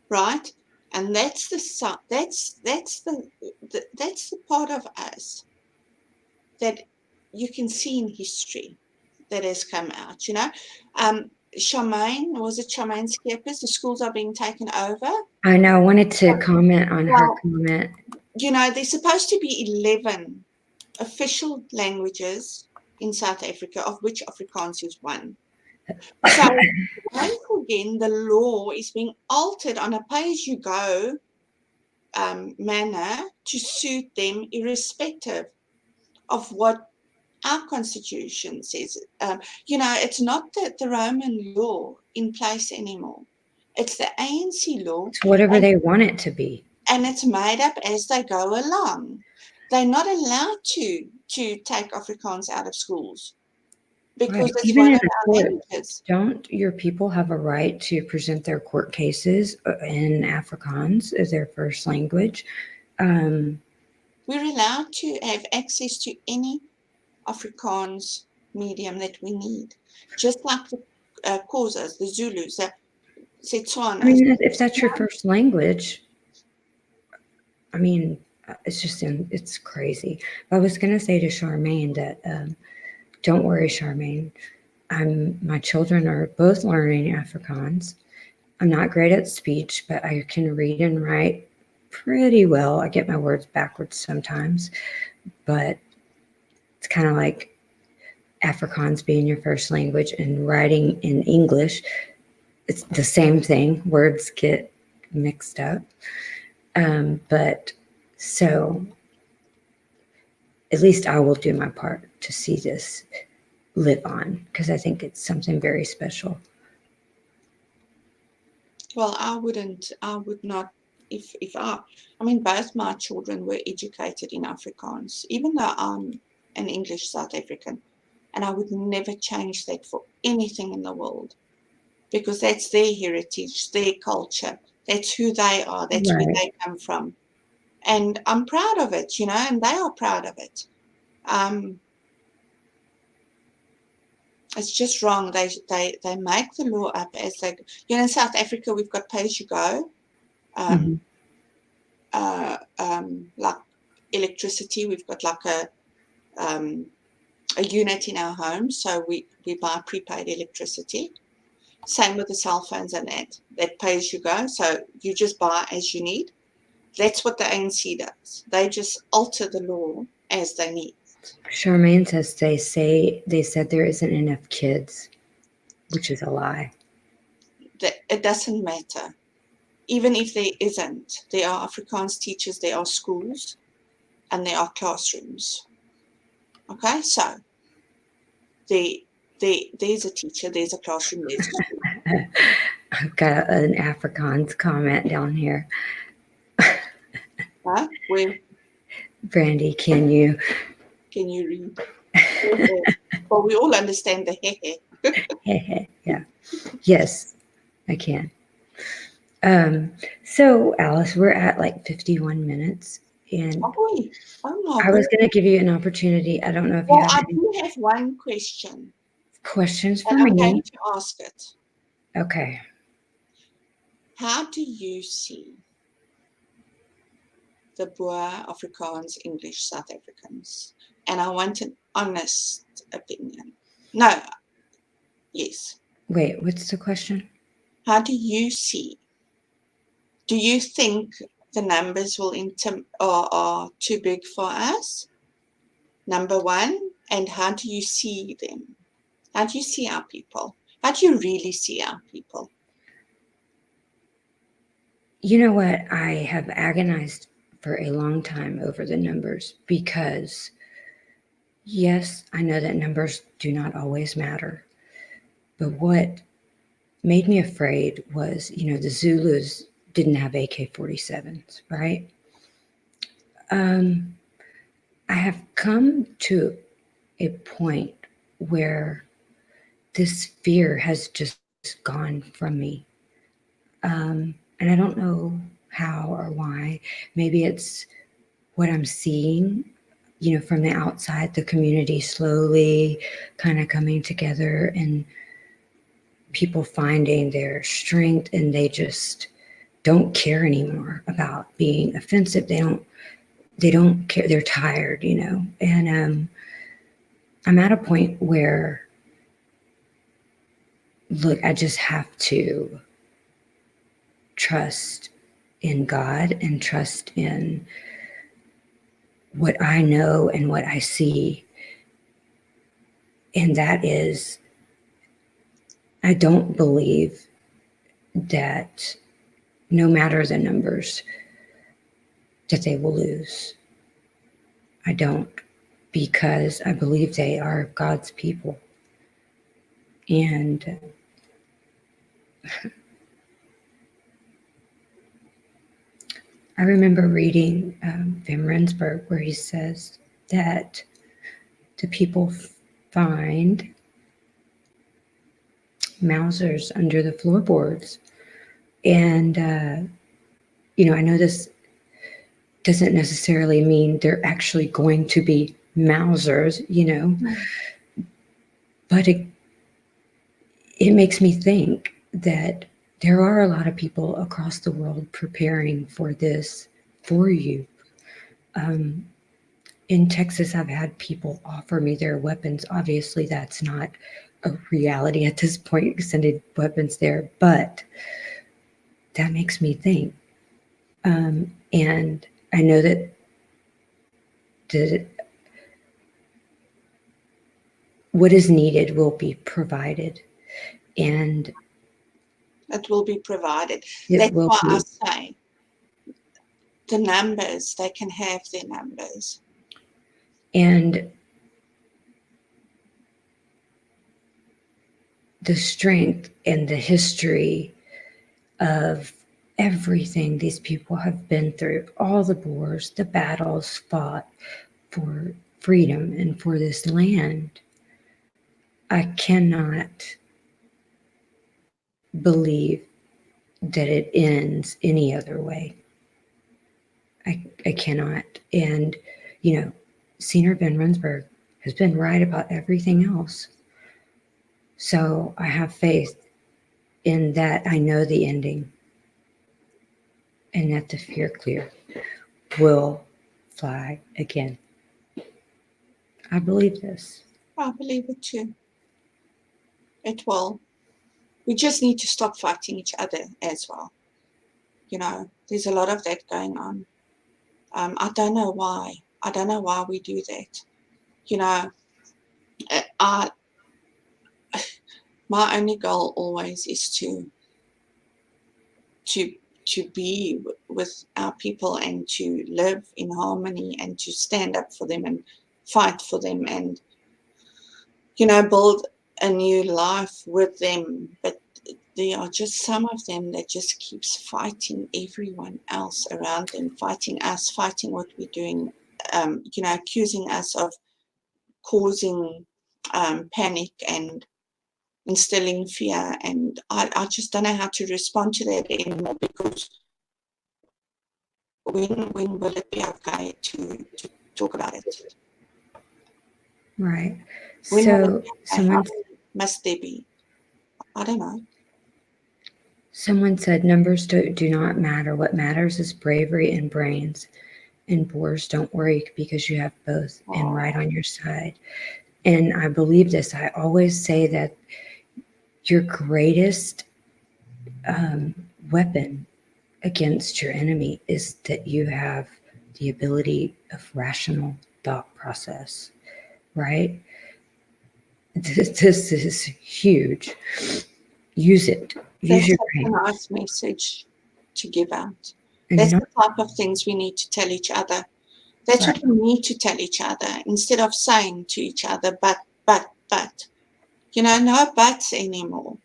right? And that's the part of us that you can see in history that has come out. You know, Charmaine, was it Charmaine Skeppers? The schools are being taken over. I know. I wanted to comment on her comment. You know, there's supposed to be 11 official languages in South Africa, of which Afrikaans is one. So once again, the law is being altered on a pay-as-you-go manner to suit them, irrespective of what our constitution says. You know, it's not the Roman law in place anymore. It's the ANC law. It's whatever they want it to be. And it's made up as they go along. They're not allowed to take Afrikaans out of schools, because it's Even one in of a our court, languages. don't your people have a right to present their court cases in Afrikaans as their first language? We're allowed to have access to any Afrikaans medium that we need, just like the Xhosas, the Zulus, the Setswanas. I mean, if that's your first language, I mean, it's crazy. I was going to say to Charmaine that don't worry, Charmaine. My children are both learning Afrikaans. I'm not great at speech, but I can read and write pretty well. I get my words backwards sometimes, but it's kind of like Afrikaans being your first language and writing in English. It's the same thing. Words get mixed up. But so at least I will do my part to see this live on, because I think it's something very special. Well, I would not, if I mean, both my children were educated in Afrikaans, even though I'm an English South African. And I would never change that for anything in the world, because that's their heritage, their culture. That's who they are. That's where they come from. And I'm proud of it, you know, and they are proud of it. It's just wrong. They make the law up as they, you know, in South Africa, we've got pay as you go. Like electricity, we've got like a unit in our home, so we buy prepaid electricity. Same with the cell phones and that pay as you go, so you just buy as you need. That's what the ANC does. They just alter the law as they need. Charmaine says they said there isn't enough kids, which is a lie. It doesn't matter. Even if there isn't, there are Afrikaans teachers, there are schools, and there are classrooms. Okay, so there's a teacher, there's a classroom, there's a school. I've got an Afrikaans comment down here. Huh? Where? Brandy, can you read? Well, we all understand the hehe. Yeah. Yes, I can. So Alice, we're at like 51 minutes, and I was going to give you an opportunity. I don't know if you have. I do have one question. Questions for me. I'm going to ask it. Okay. How do you see the Boer, Afrikaans, English, South Africans? And I want an honest opinion. No. Yes. Wait, what's the question? How do you see? Do you think the numbers will are too big for us? Number one. And how do you see them? How do you see our people? How do you really see our people? You know what? I have agonized for a long time over the numbers, because yes, I know that numbers do not always matter. But what made me afraid was, you know, the Zulus didn't have AK-47s, right? I have come to a point where this fear has just gone from me. And I don't know how or why. Maybe it's what I'm seeing, you know, from the outside, the community slowly kind of coming together and people finding their strength, and they just don't care anymore about being offensive. They don't care. They're tired, you know, and I'm at a point where, look, I just have to trust in God and trust in what I know and what I see. And that is, I don't believe that no matter the numbers, that they will lose. I don't, because I believe they are God's people. And I remember reading from Rensburg, where he says that the people find Mausers under the floorboards. And, you know, I know this doesn't necessarily mean they're actually going to be Mausers, you know, but it makes me think that there are a lot of people across the world preparing for this for you. In Texas, I've had people offer me their weapons. Obviously, that's not a reality at this point, sending weapons there, but that makes me think. And I know that what is needed will be provided. And it will be provided. That's why I say the numbers, they can have their numbers. And the strength and the history of everything these people have been through, all the wars, the battles fought for freedom and for this land, I cannot believe that it ends any other way. I cannot. And, you know, Senior Ben Rensburg has been right about everything else. So I have faith in that. I know the ending, and that the fear clear will fly again. I believe this. I believe it too. It will. We just need to stop fighting each other as well. You know, there's a lot of that going on. I don't know why. I don't know why we do that. You know, my only goal always is to be with our people and to live in harmony and to stand up for them and fight for them and, you know, build a new life with them. But there are just some of them that just keeps fighting everyone else around them, fighting us, fighting what we're doing, you know, accusing us of causing panic and instilling fear. And I just don't know how to respond to that anymore, because when will it be okay to talk about it? Right. When will it So be okay? How must there be? I don't know. someone said numbers do not matter. What matters is bravery and brains. And boars don't worry because you have both and right on your side. And I believe this. I always say that your greatest weapon against your enemy is that you have the ability of rational thought process, right? This is huge. Use it. Use That's your such brain. a nice message to give out. And That's not, the type of things we need to tell each other. That's right. what we need to tell each other, instead of saying to each other, but. You know, no buts anymore.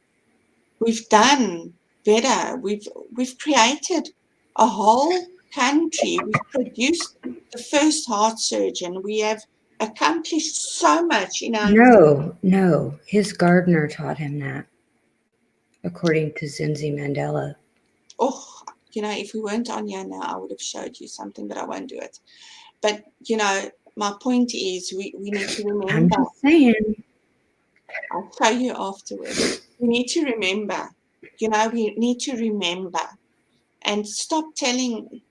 We've done better. We've created a whole country. We've produced the first heart surgeon. We have accomplished so much in our. No. His gardener taught him that, according to Zinzi Mandela. Oh, you know, if we weren't on here now, I would have showed you something, but I won't do it. But, you know, my point is we need to remember. I'm just saying. I'll show you afterwards. We need to remember. You know, we need to remember and stop telling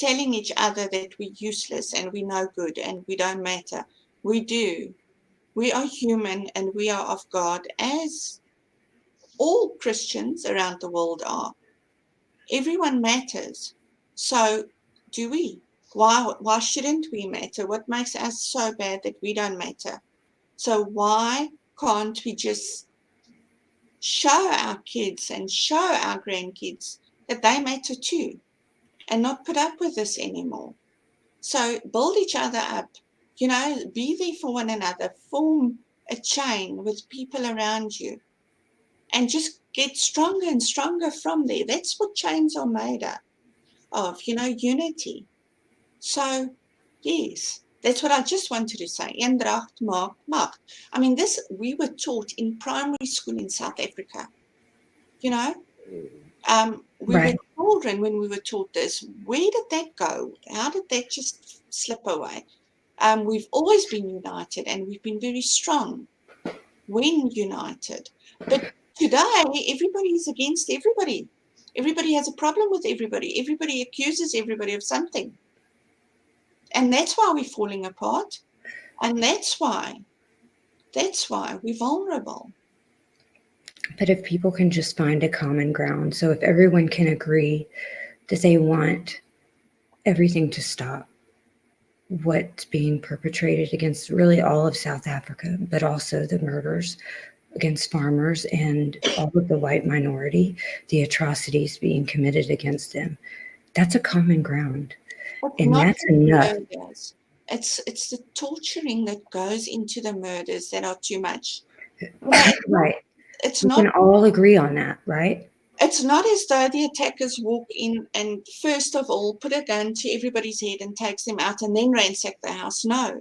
each other that we're useless and we're no good and we don't matter. We do. We are human and we are of God, as all Christians around the world are. Everyone matters. So do we. Why shouldn't we matter? What makes us so bad that we don't matter? So why can't we just show our kids and show our grandkids that they matter too, and not put up with this anymore? So build each other up, you know, be there for one another, form a chain with people around you, and just get stronger and stronger from there. That's what chains are made of, you know, unity. So, yes, that's what I just wanted to say. Eendracht maak macht. I mean, this we were taught in primary school in South Africa, you know. We were children when we were taught this. Where did that go? How did that just slip away? We've always been united and we've been very strong when united. But today, everybody is against everybody. Everybody has a problem with everybody. Everybody accuses everybody of something. And that's why we're falling apart. And that's why we're vulnerable. But if people can just find a common ground, so if everyone can agree that they want everything to stop, what's being perpetrated against really all of South Africa, but also the murders against farmers and all of the white minority, the atrocities being committed against them, that's a common ground. It's And not that's the enough. murders. It's the torturing that goes into the murders that are too much. You know, Right. It's We not. can all agree on that, right? It's not as though the attackers walk in and first of all put a gun to everybody's head and takes them out and then ransack the house. No,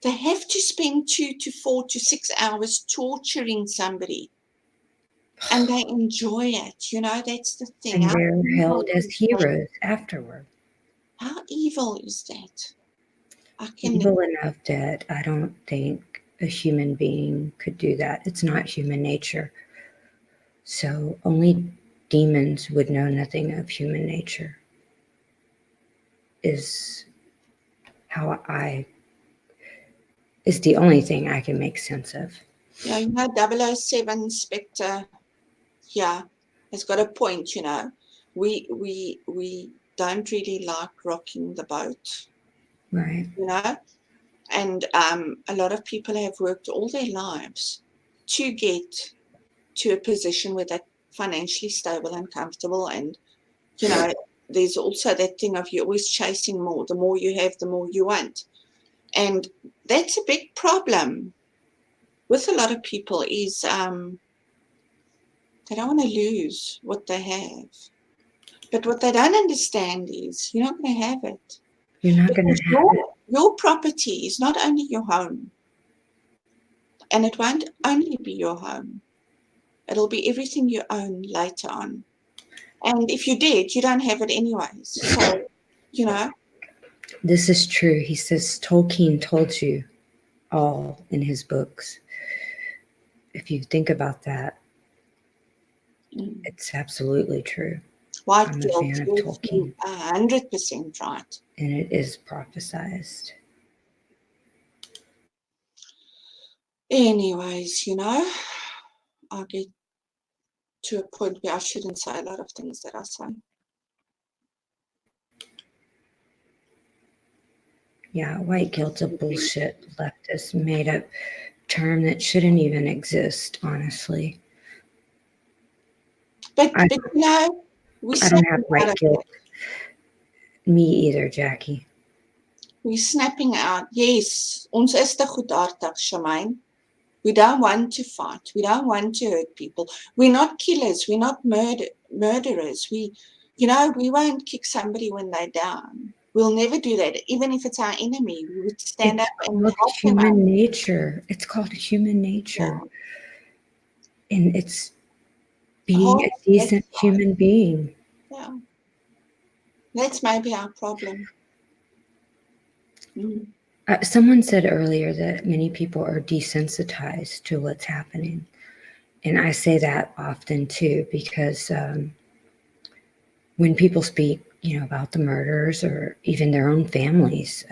They have to spend 2 to 4 to 6 hours torturing somebody. And they enjoy it. That's the thing. And they're held as heroes afterward. How evil is that? Evil enough that I don't think a human being could do that. It's not human nature. So only demons would know nothing of human nature, is the only thing I can make sense of. Yeah, 007 Spectre, has got a point, We don't really like rocking the boat. Right. And a lot of people have worked all their lives to get to a position where they're financially stable and comfortable. And, there's also that thing of you're always chasing more. The more you have, the more you want. And that's a big problem with a lot of people is they don't want to lose what they have. But what they don't understand is you're not going to have it. You're not going to have it. Your property is not only your home. And it won't only be your home. It'll be everything you own later on. And if you did, you don't have it anyways. So, This is true. He says Tolkien told you all in his books. If you think about that, it's absolutely true. White I'm guilt, a fan of Tolkien. 100% right. And it is prophesized. Anyways, I'll get to a point where I shouldn't say a lot of things that I say. Yeah, white guilt's a bullshit leftist made up term that shouldn't even exist, honestly. But I don't have white guilt. Me either, Jackie. We're snapping out. Yes, ons is te goedhartig, Shamaine. We don't want to fight. We don't want to hurt people. We're not killers. We're not murderers. We won't kick somebody when they're down. We'll never do that. Even if it's our enemy, we would stand up and help them out. Human nature. It's called human nature. Yeah. And it's being a decent human being. Yeah. That's maybe our problem. Someone said earlier that many people are desensitized to what's happening. And I say that often too, because when people speak, about the murders or even their own families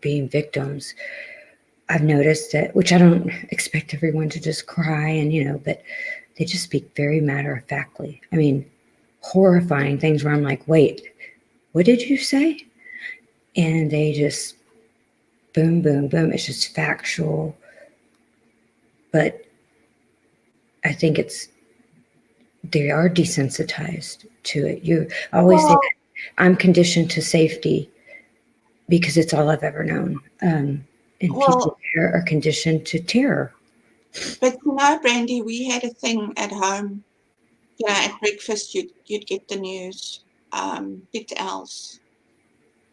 being victims, I've noticed that, which I don't expect everyone to just cry and, but they just speak very matter-of-factly. I mean, horrifying things where I'm like, wait, what did you say? And they just boom, boom, boom. It's just factual. But I think they are desensitized to it. You always say that I'm conditioned to safety because it's all I've ever known. And people here are conditioned to terror. But Brandy, we had a thing at home. At breakfast you'd get the news. Big Al's.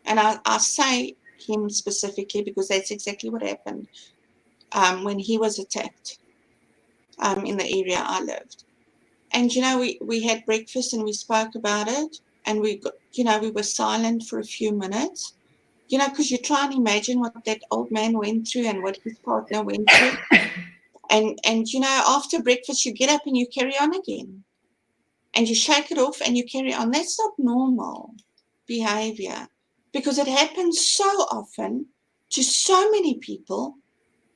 And I say him specifically because that's exactly what happened when he was attacked in the area I lived. And we had breakfast and we spoke about it, and we were silent for a few minutes, because you try and imagine what that old man went through and what his partner went through. And after breakfast you get up and you carry on again, and you shake it off and you carry on. That's not normal behavior, because it happens so often to so many people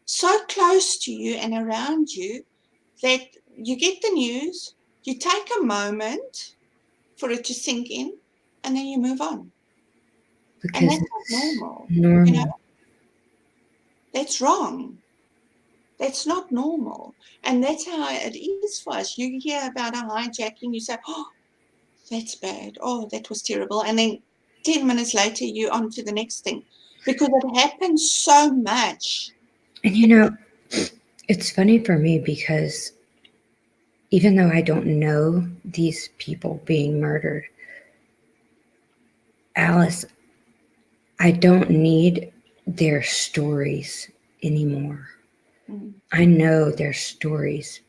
so close to you and around you that you get the news, you take a moment for it to sink in, and then you move on. Because and that's not normal. That's wrong. That's not normal. And that's how it is for us. You hear about a hijacking, you say, oh, that's bad. Oh, that was terrible. And then 10 minutes later, you're on to the next thing, because it happens so much. And it's funny for me because even though I don't know these people being murdered, Alice, I don't need their stories anymore. Mm. I know their stories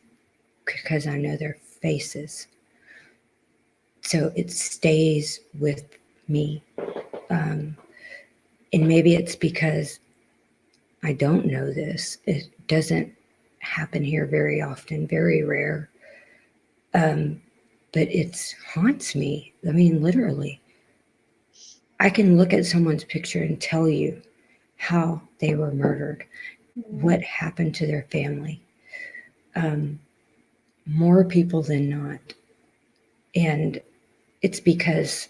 because I know their faces. So it stays with me. And maybe it's because I don't know this. It doesn't happen here very often, very rare. But it haunts me. I mean, literally. I can look at someone's picture and tell you how they were murdered, what happened to their family. More people than not. And it's because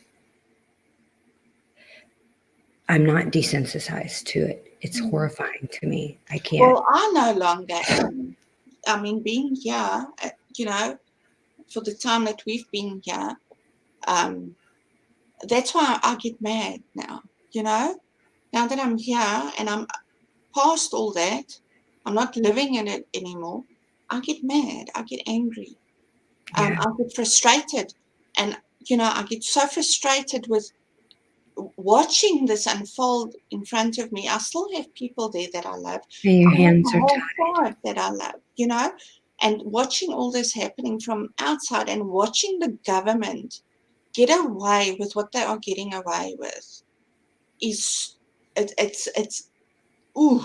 I'm not desensitized to it. It's horrifying to me. I can't. Well, I no longer am. I mean, being here, for the time that we've been here, that's why I get mad now, Now that I'm here and I'm past all that, I'm not living in it anymore, I get mad, I get angry, Yeah. I get frustrated. And, I get so frustrated with watching this unfold in front of me. I still have people there that I love. And your I have hands my are whole tied. tribe that I love, and watching all this happening from outside and watching the government get away with what they are getting away with is it's ooh,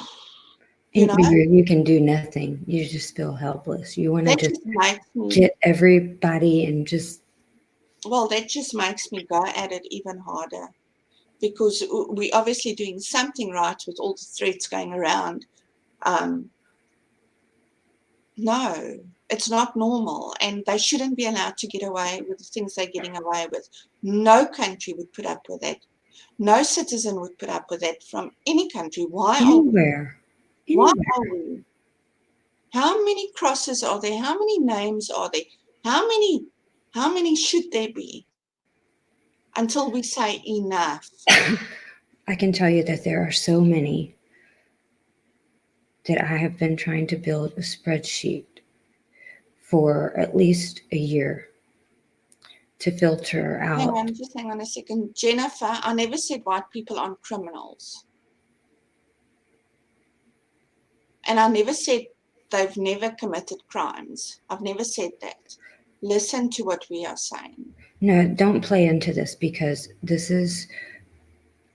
And you can do nothing. You just feel helpless. You want to that just just makes me get everybody and just. well, that just makes me go at it even harder, because we're obviously doing something right with all the threats going around. No, it's not normal, and they shouldn't be allowed to get away with the things they're getting away with. No country would put up with that. No citizen would put up with that from any country. Why are we? Anywhere. Why Anywhere. are we? How many crosses are there? How many names are there? How many should there be until we say enough? I can tell you that there are so many that I have been trying to build a spreadsheet for at least a year to filter out. Just hang on a second. Jennifer, I never said white people aren't criminals. And I never said they've never committed crimes. I've never said that. Listen to what we are saying. No, don't play into this, because this is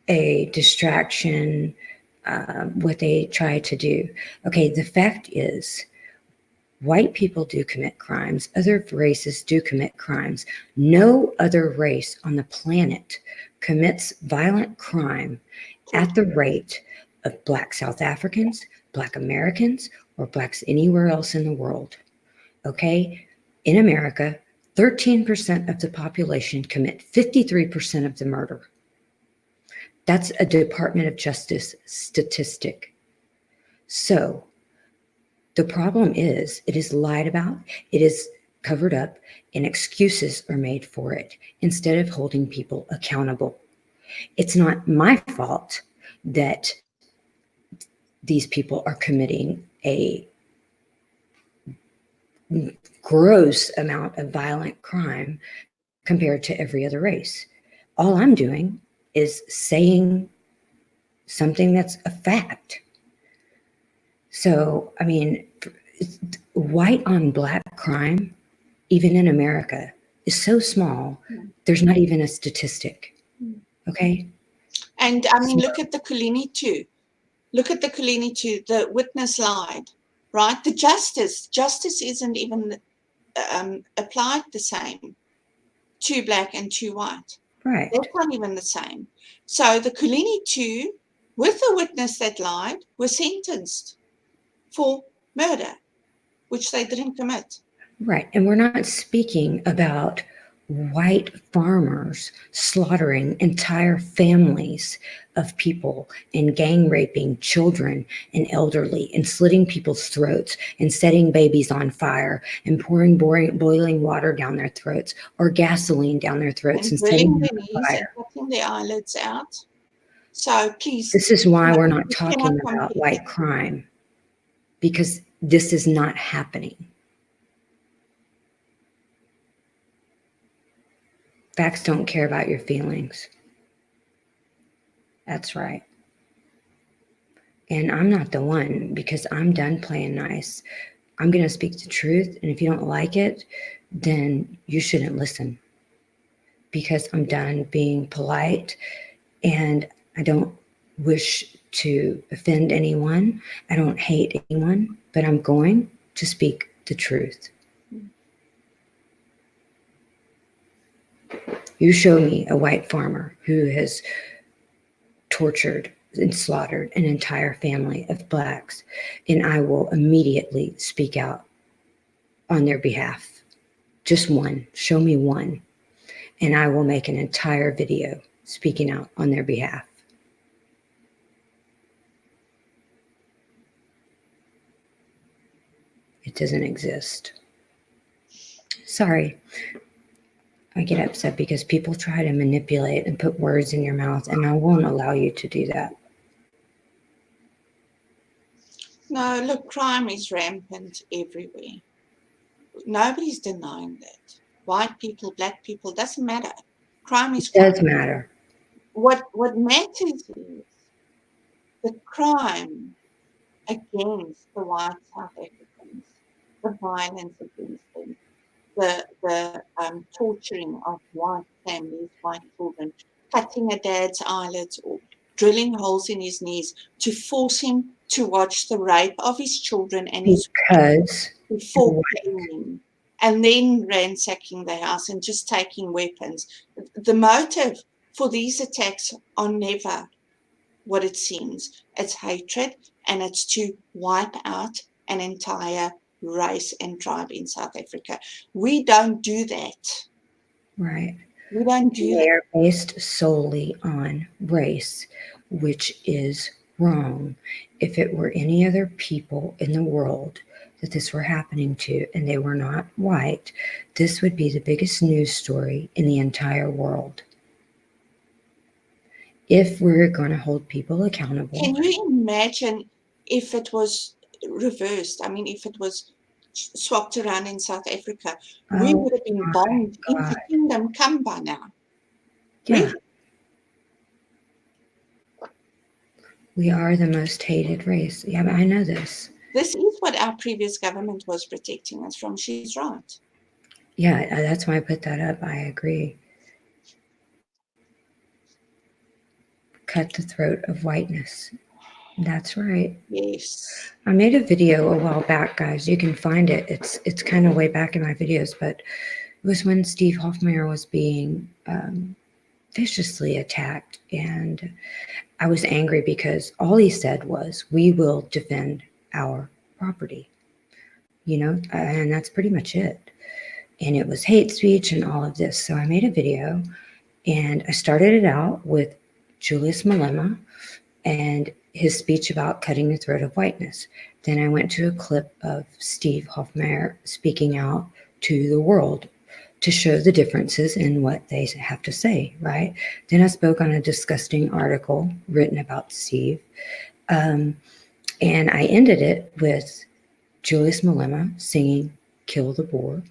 a distraction, what they try to do. Okay, the fact is, white people do commit crimes. Other races do commit crimes. No other race on the planet commits violent crime at the rate of Black South Africans, Black Americans, or Blacks anywhere else in the world. Okay? In America, 13% of the population commit 53% of the murder. That's a Department of Justice statistic. So the problem is, it is lied about, it is covered up, and excuses are made for it instead of holding people accountable. It's not my fault that these people are committing a gross amount of violent crime compared to every other race. All I'm doing is saying something that's a fact. So, I mean, white on black crime, even in America, is so small, there's not even a statistic. Okay? And I mean, look at the Kulini too. Look at the Kulini too. The witness lied, right? The justice isn't even applied the same to black and to white. Right. That's not even the same. So the Kulini too, with the witness that lied, were sentenced for murder, which they didn't commit. Right. And we're not speaking about white farmers slaughtering entire families of people and gang raping children and elderly and slitting people's throats and setting babies on fire and pouring boiling water down their throats or gasoline down their throats and setting them on fire. And cutting their eyelids out. So please. This is why we're not talking about white crime, because this is not happening. Facts don't care about your feelings. That's right. And I'm not the one, because I'm done playing nice. I'm going to speak the truth. And if you don't like it, then you shouldn't listen, because I'm done being polite, and I don't wish to offend anyone. I don't hate anyone, but I'm going to speak the truth. You show me a white farmer who has tortured and slaughtered an entire family of blacks, and I will immediately speak out on their behalf. Just one. Show me one, and I will make an entire video speaking out on their behalf. It doesn't exist. Sorry. I get upset because people try to manipulate and put words in your mouth, and I won't allow you to do that. No, look, crime is rampant everywhere. Nobody's denying that. White people, black people, doesn't matter. Crime is crime. It does matter. What matters is the crime against the white South Africans, the violence against them, the torturing of white families, white children, cutting a dad's eyelids or drilling holes in his knees to force him to watch the rape of his children and his Because before killing him, and then ransacking the house and just taking weapons. The motive for these attacks are never what it seems. It's hatred, and it's to wipe out an entire race and tribe in South Africa. We don't do that. right. We don't do They that. are based solely on race, which is wrong. If it were any other people in the world that this were happening to, and they were not white, this would be the biggest news story in the entire world. If we're going to hold people accountable. Can you imagine if it was reversed? I mean, if it was swapped around in South Africa, we would have been bombed into Kingdom Come by now. Yeah. Really? We are the most hated race. Yeah, but I know this. This is what our previous government was protecting us from. She's right. Yeah, that's why I put that up. I agree. Cut the throat of whiteness. That's right. Yes. I made a video a while back, guys. You can find it. It's kind of way back in my videos, but it was when Steve Hofmeyr was being viciously attacked, and I was angry because all he said was, "We will defend our property," and that's pretty much it. And it was hate speech and all of this. So I made a video, and I started it out with Julius Malema and his speech about cutting the throat of whiteness. Then I went to a clip of Steve Hofmeyr speaking out to the world to show the differences in what they have to say, right? Then I spoke on a disgusting article written about Steve. And I ended it with Julius Malema singing "Kill the Boer."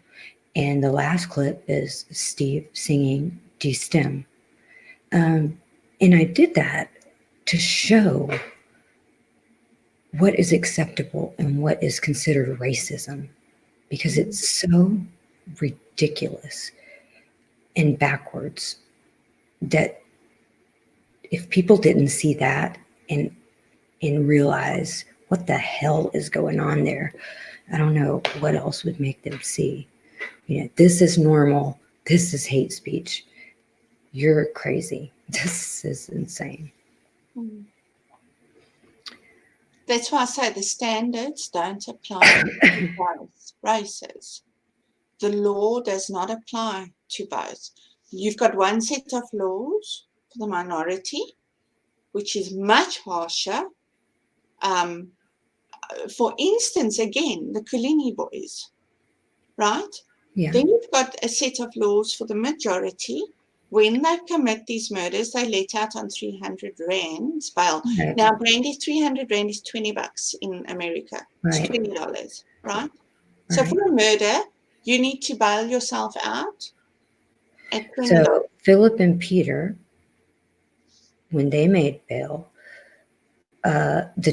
And the last clip is Steve singing "De-Stem." And I did that to show what is acceptable and what is considered racism, because it's so ridiculous and backwards that if people didn't see that and realize what the hell is going on there, I don't know what else would make them see. This is normal. This is hate speech. You're crazy. This is insane. That's why I say the standards don't apply to both races. The law does not apply to both. You've got one set of laws for the minority, which is much harsher. For instance, again, the Kulini boys, right? Yeah. Then you've got a set of laws for the majority. When they commit these murders, they let out on 300 rands bail. Right. Now, Brandy, 300 rand is $20 in America. Right. It's $20, right? So for a murder, you need to bail yourself out at $20. So Philip and Peter, when they made bail, Half the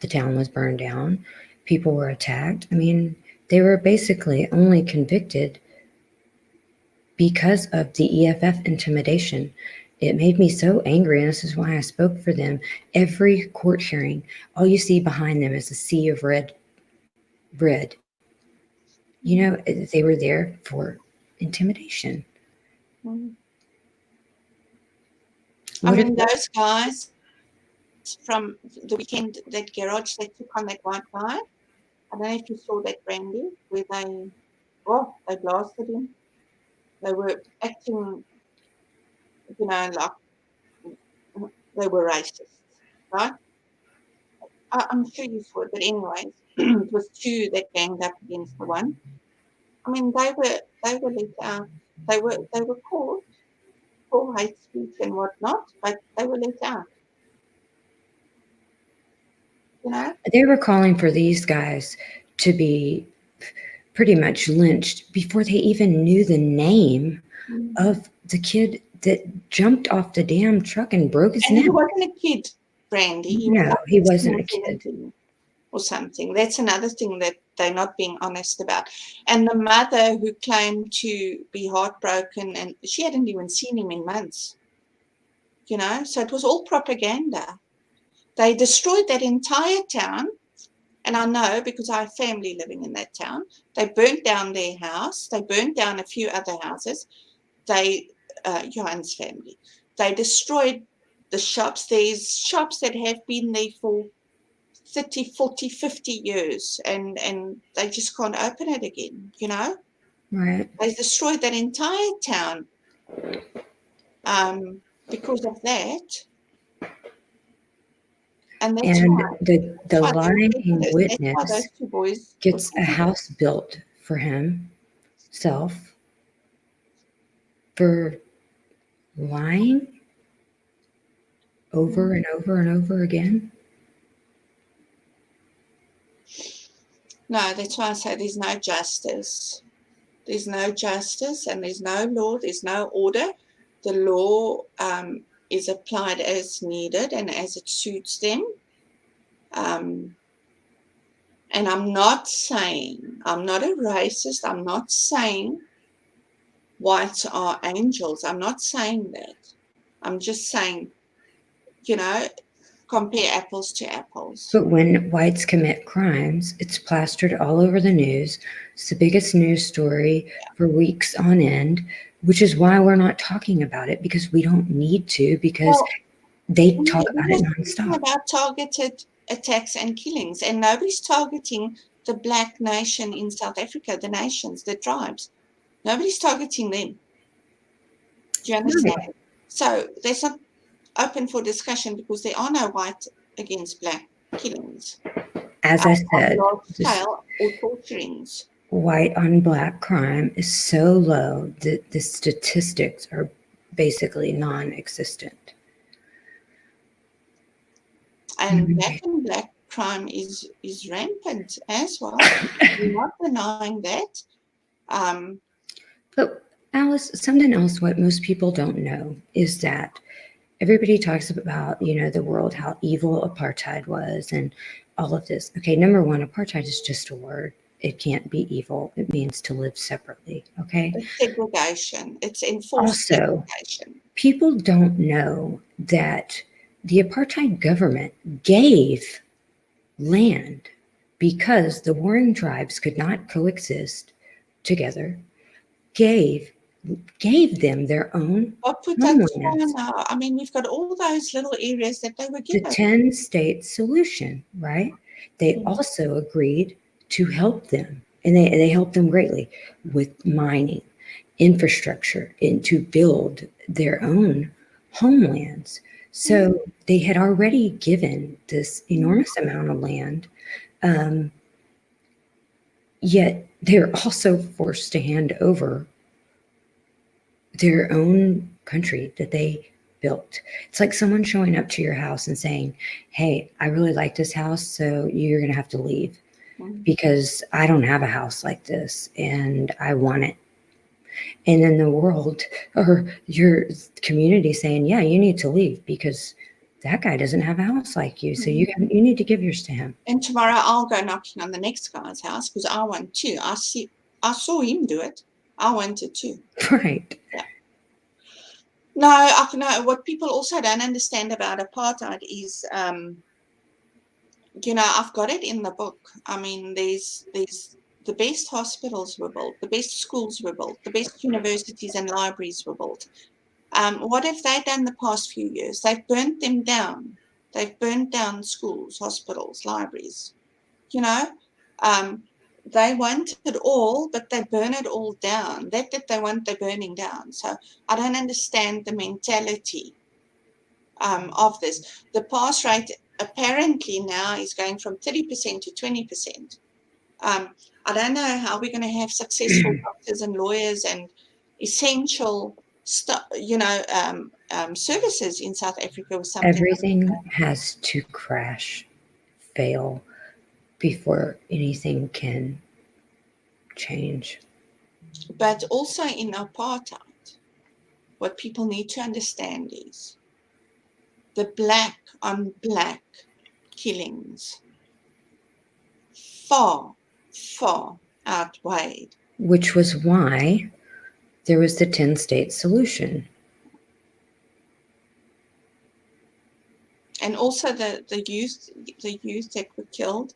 town was burned down. People were attacked. I mean, they were basically only convicted because of the EFF intimidation. It made me so angry, and this is why I spoke for them. Every court hearing, all you see behind them is a sea of red. You know, they were there for intimidation. I mean, those guys from the weekend, that garage, they took on that white guy. I don't know if you saw that, Brandy, where they blasted him. They were acting, you know, like they were racist, right? I'm sure you saw it, but anyways, it was two that ganged up against the one. I mean, they were let out. They were caught for hate speech and whatnot, but they were let out. You know, they were calling for these guys to be pretty much lynched before they even knew the name of the kid that jumped off the damn truck and broke his neck. He wasn't a kid, Brandy. He wasn't a kid. Or something. That's another thing that they're not being honest about. And the mother who claimed to be heartbroken, and she hadn't even seen him in months. You know, so it was all propaganda. They destroyed that entire town. And I know because I have family living in that town. They burnt down their house. They burnt down a few other houses. Johan's family. They destroyed the shops. There's shops that have been there for 30, 40, 50 years, and they just can't open it again, you know? Right. They destroyed that entire town because of that. And that's why, the lying witness gets a house built for himself for lying over and over and over again. No, that's why I say there's no justice. There's no justice, and there's no law, there's no order. The law is applied as needed and as it suits them. And I'm not a racist. I'm not saying whites are angels. I'm not saying that. I'm just saying, you know, compare apples to apples. But when whites commit crimes, it's plastered all over the news. It's the biggest news story for weeks on end, which is why we're not talking about it, because we don't need to, because they talk about it nonstop. About targeted attacks and killings, and nobody's targeting the Black nation in South Africa, the nations, the tribes. Nobody's targeting them. Do you understand? Right. So that's not open for discussion because there are no white against Black killings. As I said, or torturings. White on Black crime is so low that the statistics are basically non-existent. And Black crime is rampant as well. We're not denying that. But Alice, something else what most people don't know is that everybody talks about, you know, the world, how evil apartheid was and all of this. Okay, number one, apartheid is just a word. It can't be evil. It means to live separately, okay? It's segregation. It's enforced segregation. People don't know that the apartheid government gave land because the warring tribes could not coexist together, gave them their own homelands. I mean, we've got all those little areas that they were given. The 10-state solution, right? They also agreed to help them, and they helped them greatly with mining, infrastructure, and to build their own homelands. So they had already given this enormous amount of land, yet they're also forced to hand over their own country that they built. It's like someone showing up to your house and saying, hey, I really like this house, so you're going to have to leave because I don't have a house like this and I want it. And then the world or your community saying, yeah, you need to leave because that guy doesn't have a house like you, so you need to give yours to him. And tomorrow I'll go knocking on the next guy's house because I want to. I saw him do it. I wanted to. Right. Yeah. No, what people also don't understand about apartheid is, I've got it in the book. I mean, there's the best hospitals were built, the best schools were built, the best universities and libraries were built. What have they done the past few years? They've burnt them down. They've burnt down schools, hospitals, libraries. They want it all, but they burn it all down. That they want, they're burning down. So I don't understand the mentality of this. The pass rate apparently now is going from 30% to 20%. I don't know how we're going to have successful doctors and lawyers and essential services in South Africa with something. Everything has to crash, fail, before anything can change. But also in apartheid, what people need to understand is the black on black killings far, far outweighed. Which was why there was the 10-state solution. And also the youth that were killed,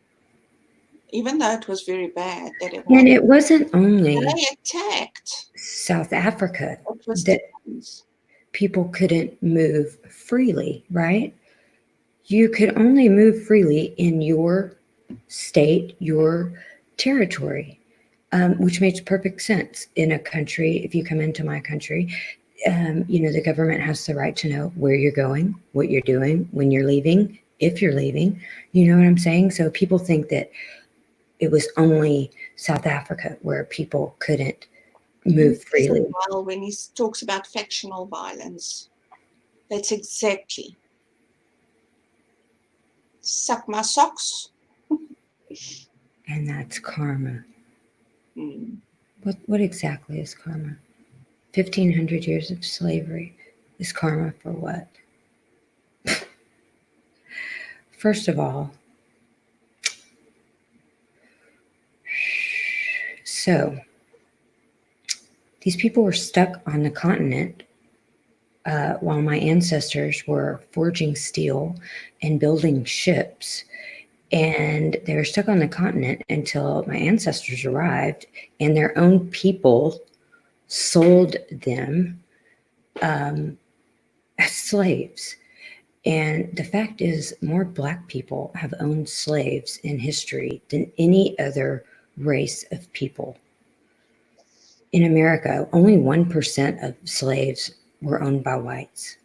even though it was very bad that it And it wasn't only they attacked South Africa that people couldn't move freely, right? You could only move freely in your state, your territory, which makes perfect sense in a country. If you come into my country, the government has the right to know where you're going, what you're doing, when you're leaving, if you're leaving. You know what I'm saying? So people think that it was only South Africa where people couldn't move freely. Well, when he talks about factional violence, that's exactly suck my socks. And that's karma. Mm. What exactly is karma? 1,500 years of slavery is karma for what? First of all, so these people were stuck on the continent while my ancestors were forging steel and building ships. And they were stuck on the continent until my ancestors arrived and their own people sold them as slaves. And the fact is, more Black people have owned slaves in history than any other race of people. In America, only 1% of slaves were owned by whites.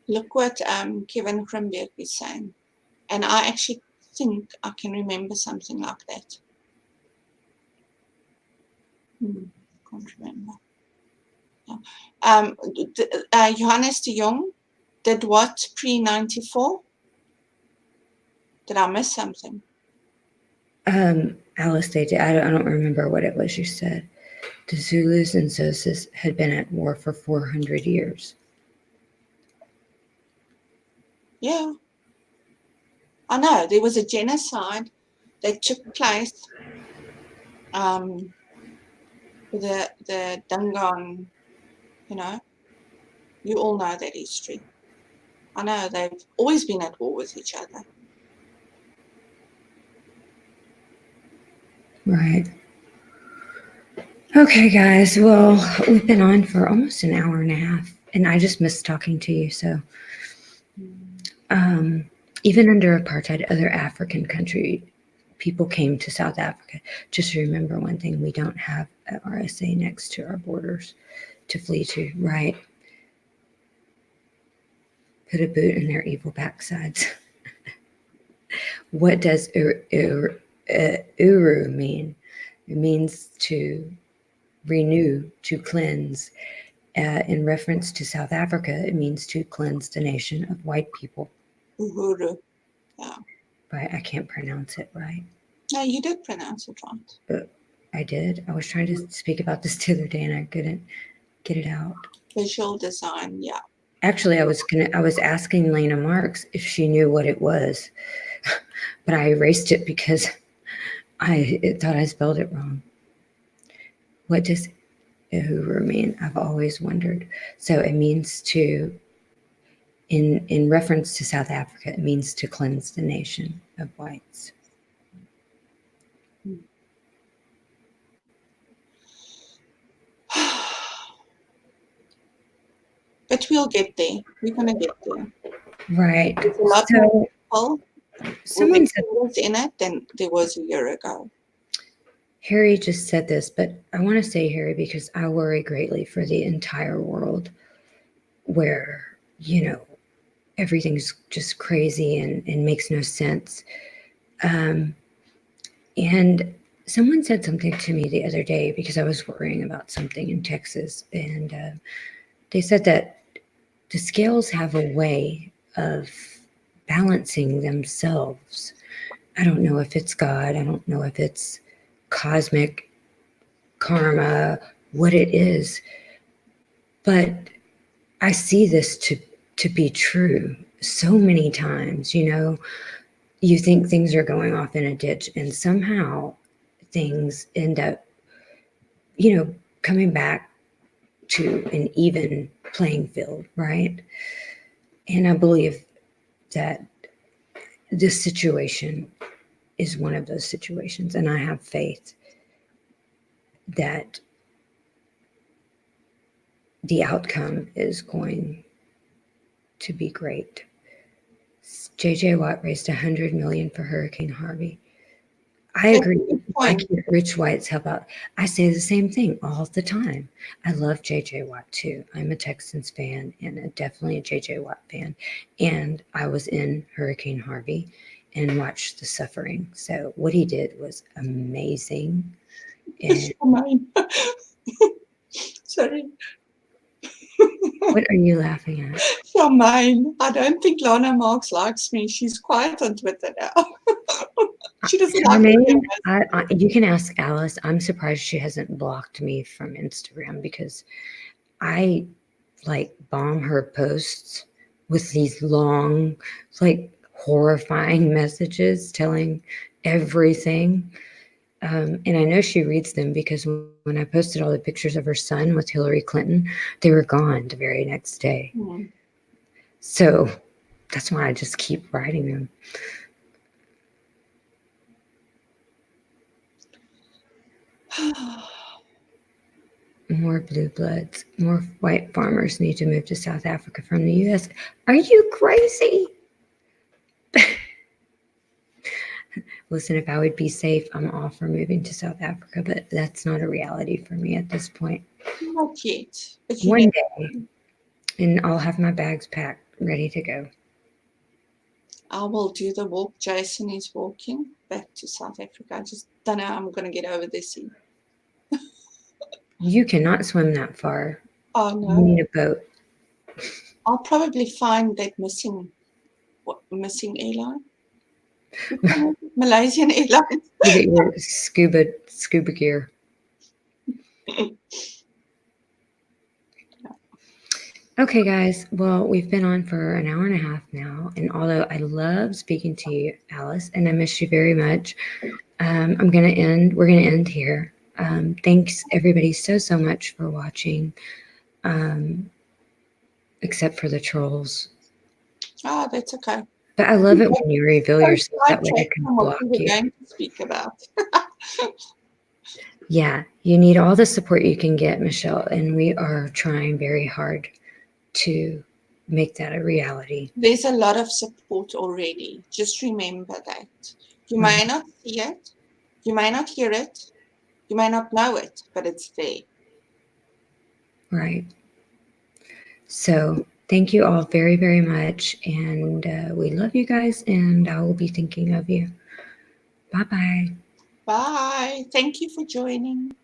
Look what Kevin Rensburg is saying. And I actually think I can remember something like that. Can't remember. Johannes de Jong did what pre-94? Did I miss something? Alice, they did. I don't remember what it was you said. The Zulus and Xhosas had been at war for 400 years. Yeah. I know. There was a genocide that took place the Dungan, you all know that history. I know they've always been at war with each other. Right. Okay, guys. Well, we've been on for almost an hour and a half, and I just missed talking to you. So, even under apartheid, other African countries, people came to South Africa. Just remember one thing: we don't have an RSA next to our borders to flee to, right? Put a boot in their evil backsides. What does Uru mean? It means to renew, to cleanse. In reference to South Africa, it means to cleanse the nation of white people. Uhuru. Yeah. Right, I can't pronounce it right. No, you did pronounce it right. But I did. I was trying to speak about this the other day and I couldn't get it out. Visual design, yeah. Actually, I was asking Lena Marks if she knew what it was, but I erased it because I thought I spelled it wrong. What does Uhuru mean? I've always wondered. So it means to, in reference to South Africa, it means to cleanse the nation of whites. But we'll get there. We're going to get there. Right. There's a lot So more people someone with said, fingers in it than there was a year ago. Harry just said this, but I want to say, Harry, because I worry greatly for the entire world where, you know, everything's just crazy and makes no sense. And someone said something to me the other day because I was worrying about something in Texas. And they said that the scales have a way of balancing themselves. I don't know if it's God. I don't know if it's cosmic karma, what it is. But I see this to be true so many times. You know, you think things are going off in a ditch and somehow things end up, you know, coming back to an even playing field, right? And I believe that this situation is one of those situations. And I have faith that the outcome is going to be great. JJ Watt raised $100 million for Hurricane Harvey. I agree. Why can't rich whites help out? I say the same thing all the time. I love JJ Watt too. I'm a Texans fan and definitely a JJ Watt fan. And I was in Hurricane Harvey and watched the suffering. So what he did was amazing. And sorry. What are you laughing at? Charmaine. I don't think Lana Marks likes me. She's quiet on Twitter now. She doesn't Charmaine, like me. you can ask Alice. I'm surprised she hasn't blocked me from Instagram because I like bomb her posts with these long, like horrifying messages telling everything. And I know she reads them because when I posted all the pictures of her son with Hillary Clinton, they were gone the very next day. Mm. So that's why I just keep writing them. More blue bloods, more white farmers need to move to South Africa from the U.S. Are you crazy? Listen, if I would be safe, I'm all for moving to South Africa, but that's not a reality for me at this point. Not yet. But One day, and I'll have my bags packed, ready to go. I will do the walk Jason is walking back to South Africa. I just don't know how I'm going to get over the sea. You cannot swim that far. Oh, no. You need a boat. I'll probably find that missing airline. Malaysian Airlines. You get your scuba gear. Okay, guys. Well, we've been on for an hour and a half now. And although I love speaking to you, Alice, and I miss you very much, we're going to end here. Thanks everybody so much for watching. Except for the trolls. Oh, that's okay. But I love it when you reveal yourself. That way I can block you. Going to speak about. Yeah, you need all the support you can get, Michelle, and we are trying very hard to make that a reality. There's a lot of support already. Just remember that. You may not see it, you may not hear it, you may not know it, but it's there. Right. So thank you all very, very much. And we love you guys, and I will be thinking of you. Bye-bye. Bye. Thank you for joining.